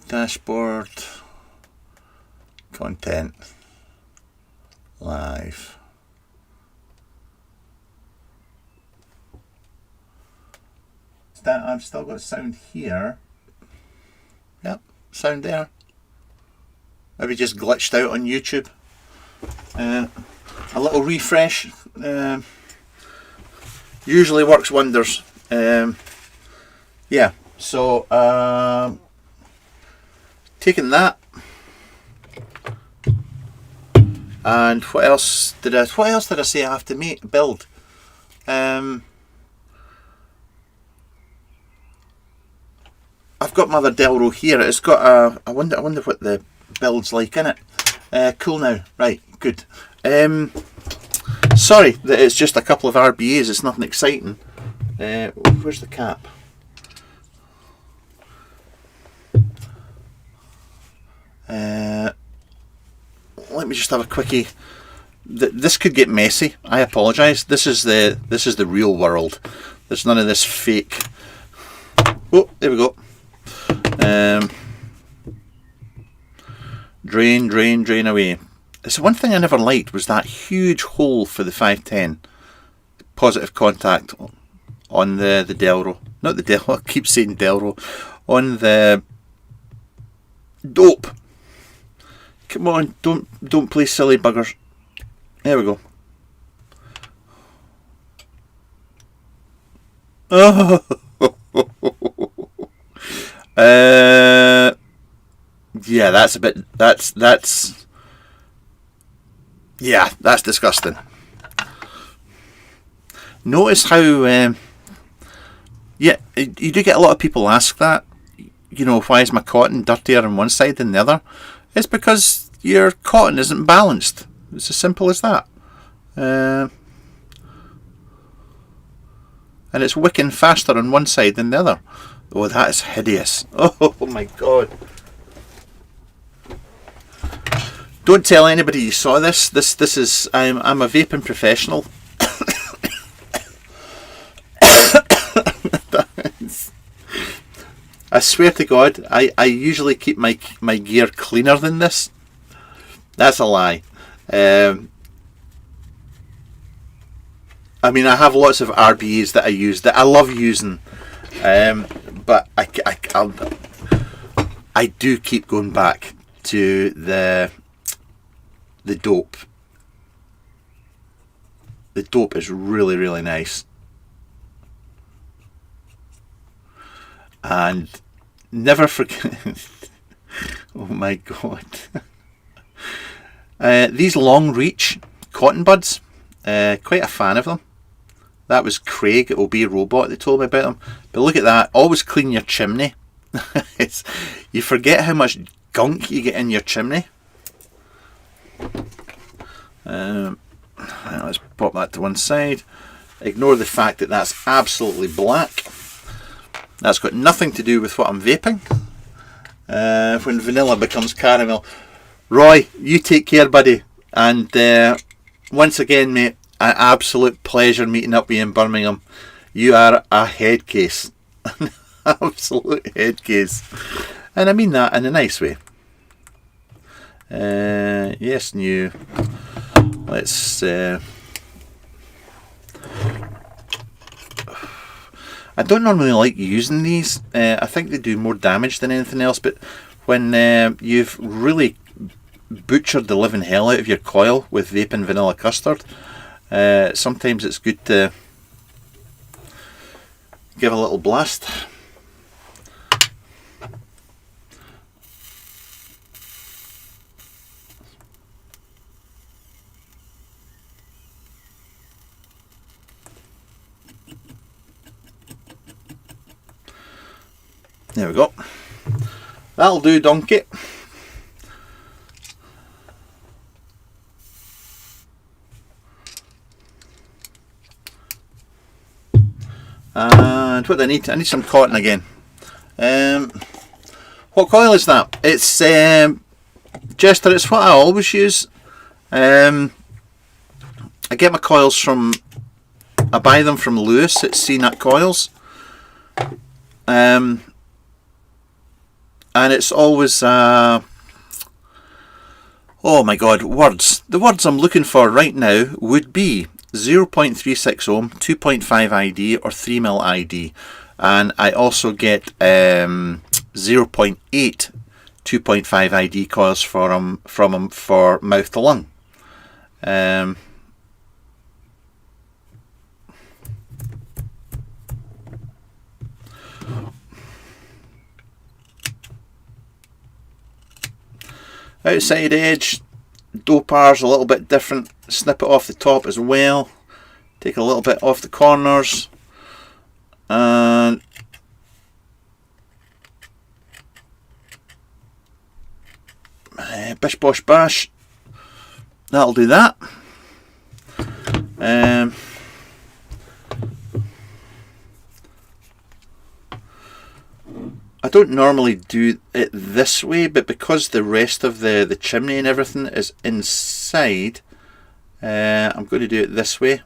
Dashboard. Content. Live. I've still got sound here. Yep, sound there. Maybe just glitched out on YouTube. A little refresh usually works wonders. Yeah, so taking that. And what else did I say I have to build? I've got my other Delro here. It's got a. I wonder what the build's like in it. Cool now. Right. Good. Sorry that it's just a couple of RBAs. It's nothing exciting. Where's the cap? Let me just have a quickie. This could get messy. I apologise. This is the real world. There's none of this fake. Oh, there we go. Drain away. It's one thing I never liked was that huge hole for the 510 positive contact on the Delro. Not the Delro. I keep saying Delro. On the dope. Come on, don't play silly buggers. There we go. Oh. Yeah, that's a bit. That's. Yeah, that's disgusting. Notice how. Yeah, you do get a lot of people ask that. You know, why is my cotton dirtier on one side than the other? It's because your cotton isn't balanced. It's as simple as that. And it's wicking faster on one side than the other. Oh, that is hideous. Oh my god. Don't tell anybody you saw this. This is I'm a vaping professional. I swear to God, I usually keep my gear cleaner than this. That's a lie. I mean, I have lots of RBAs that I use that I love using, but I do keep going back to the dope. The dope is really, really nice. And never forget. Oh my god. These long reach cotton buds, quite a fan of them. That was Craig at OB Robot that told me about them. But look at that, always clean your chimney. You forget how much gunk you get in your chimney. Let's pop that to one side. Ignore the fact that that's absolutely black. That's got nothing to do with what I'm vaping. When vanilla becomes caramel. Roy, you take care, buddy. And once again, mate, an absolute pleasure meeting up with you in Birmingham. You are a head case. An absolute head case. And I mean that in a nice way. Yes, new. Let's... I don't normally like using these. I think they do more damage than anything else, but when you've really butchered the living hell out of your coil with vaping vanilla custard, sometimes it's good to give a little blast. There we go. That'll do, donkey. And what do I need? I need some cotton again. What coil is that? It's Jester. It's what I always use. I get my coils from. I buy them from Lewis at CNUT Coils. And it's always oh my god, words. The words I'm looking for right now would be 0.36 ohm, 2.5 ID or 3mm ID, and I also get 0.8 2.5 ID coils from them for mouth to lung. Outside edge, dopar's a little bit different. Snip it off the top as well. Take a little bit off the corners. And bish bosh bash. That'll do that. I don't normally do it this way, but because the rest of the chimney and everything is inside, I'm going to do it this way.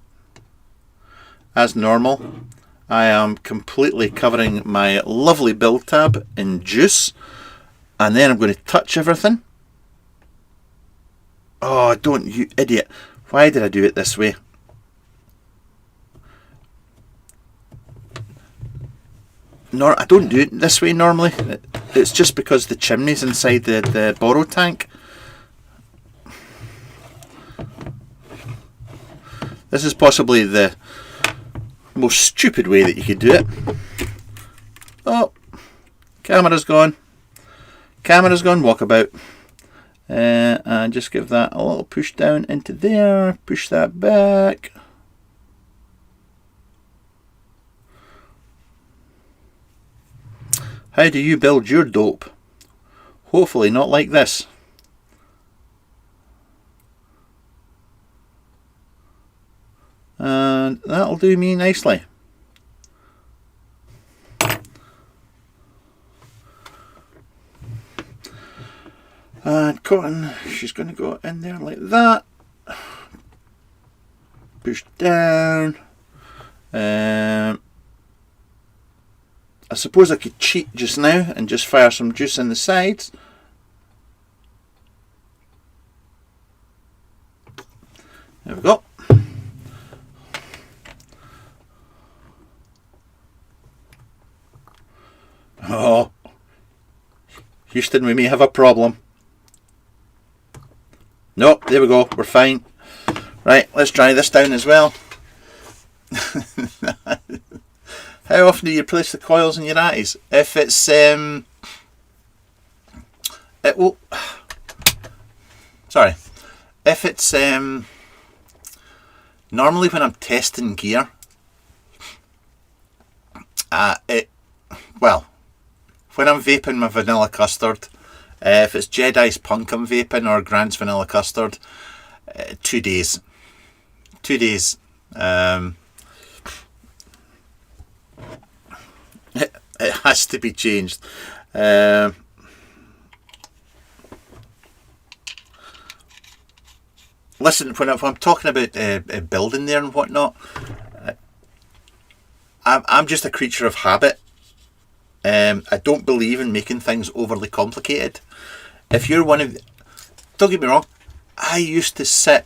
As normal, I am completely covering my lovely build tab in juice, and then I'm going to touch everything. Oh, don't, you idiot. Why did I do it this way? I don't do it this way normally. It's just because the chimney's inside the borrow tank. This is possibly the most stupid way that you could do it. Oh, camera's gone. Camera's gone walkabout. And just give that a little push down into there. Push that back. How do you build your dope? Hopefully not like this. And that'll do me nicely. And cotton, she's going to go in there like that. Push down. I suppose I could cheat just now and just fire some juice in the sides. There we go. Oh, Houston, we may have a problem. Nope, there we go, we're fine. Right, let's dry this down as well. How often do you place the coils in your eyes? If it's it will. Sorry, if it's normally when I'm testing gear, when I'm vaping my vanilla custard, if it's Jedi's Punk I'm vaping or Grant's vanilla custard, 2 days. 2 days. It has to be changed. Listen, when I'm talking about building there and whatnot, I'm just a creature of habit. I don't believe in making things overly complicated. If you're one of... Don't get me wrong, I used to sit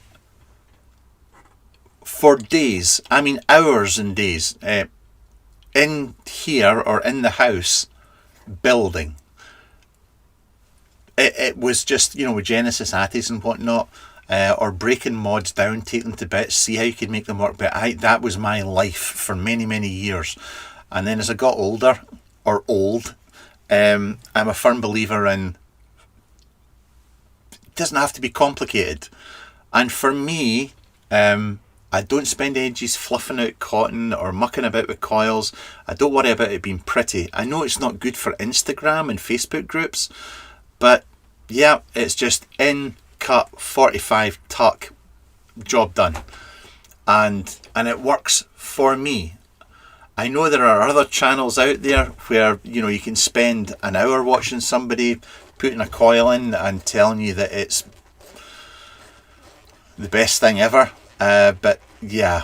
for days, I mean hours and days, in here or in the house building. It was just, with Genesis Attis and whatnot, or breaking mods down, take them to bits, see how you could make them work. But that was my life for many, many years. And then as I got older, or old, I'm a firm believer in it doesn't have to be complicated. And for me, I don't spend ages fluffing out cotton or mucking about with coils. I don't worry about it being pretty. I know it's not good for Instagram and Facebook groups, but yeah, it's just in, cut, 45, tuck, job done. And it works for me. I know there are other channels out there where, you can spend an hour watching somebody putting a coil in and telling you that it's the best thing ever. But yeah,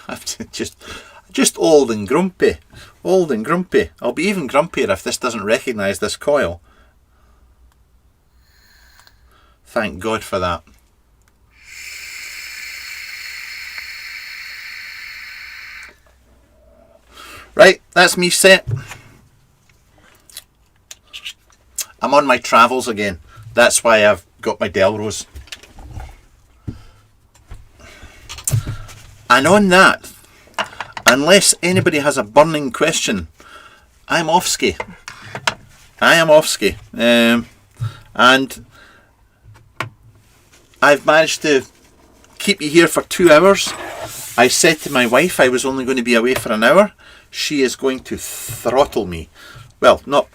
I'm just old and grumpy. Old and grumpy. I'll be even grumpier if this doesn't recognise this coil. Thank God for that. Right, that's me set. I'm on my travels again. That's why I've got my Delros. And on that, unless anybody has a burning question, I'm off ski. I am off ski. And I've managed to keep you here for 2 hours. I said to my wife I was only going to be away for an hour. She is going to throttle me. Well, not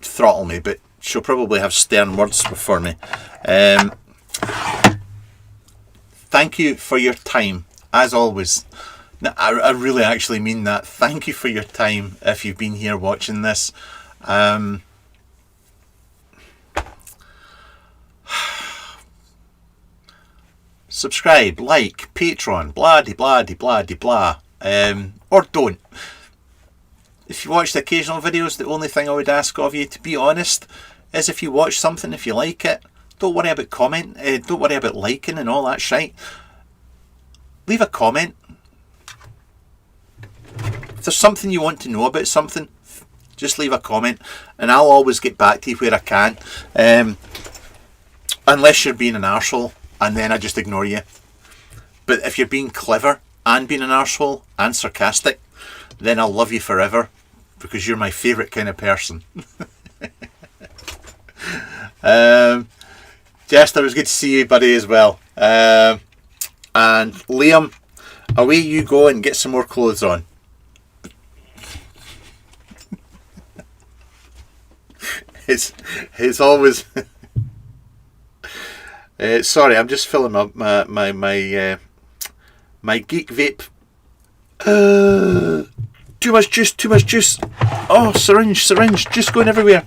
throttle me, but she'll probably have stern words for me. Thank you for your time, as always. Now, I really actually mean that. Thank you for your time if you've been here watching this. Subscribe, like, Patreon, blah de blah de blah de blah. Or don't. If you watch the occasional videos, the only thing I would ask of you, to be honest, is if you watch something, if you like it, don't worry about don't worry about liking and all that shite. Leave a comment. If there's something you want to know about something, just leave a comment and I'll always get back to you where I can. Unless you're being an arsehole, and then I just ignore you. But if you're being clever and being an arsehole and sarcastic, then I'll love you forever, because you're my favourite kind of person. Jester, it was good to see you, buddy, as well. And Liam, away you go and get some more clothes on. It's always... sorry, I'm just filling up my geek vape. Too much juice. Oh, syringe, just going everywhere.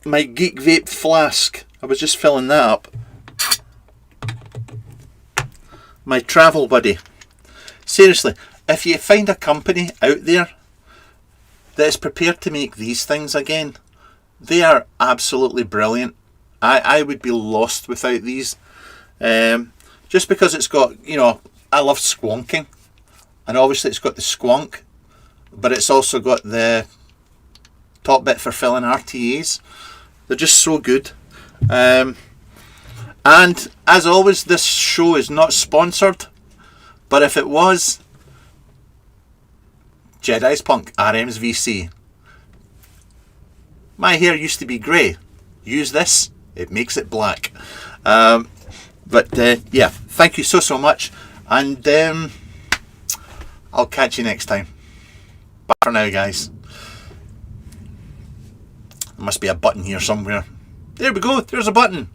My geek vape flask. I was just filling that up. My travel buddy. Seriously, if you find a company out there that is prepared to make these things again, they are absolutely brilliant. I would be lost without these. Just because it's got, I love squonking, and obviously it's got the squonk, but it's also got the top bit for filling RTAs. They're just so good. And as always, this show is not sponsored, but if it was, Jedi's Punk RM's VC. My hair used to be grey. Use this, it makes it black. But yeah, thank you so much, and I'll catch you next time. Bye for now, guys. There must be a button here somewhere. There we go, there's a button.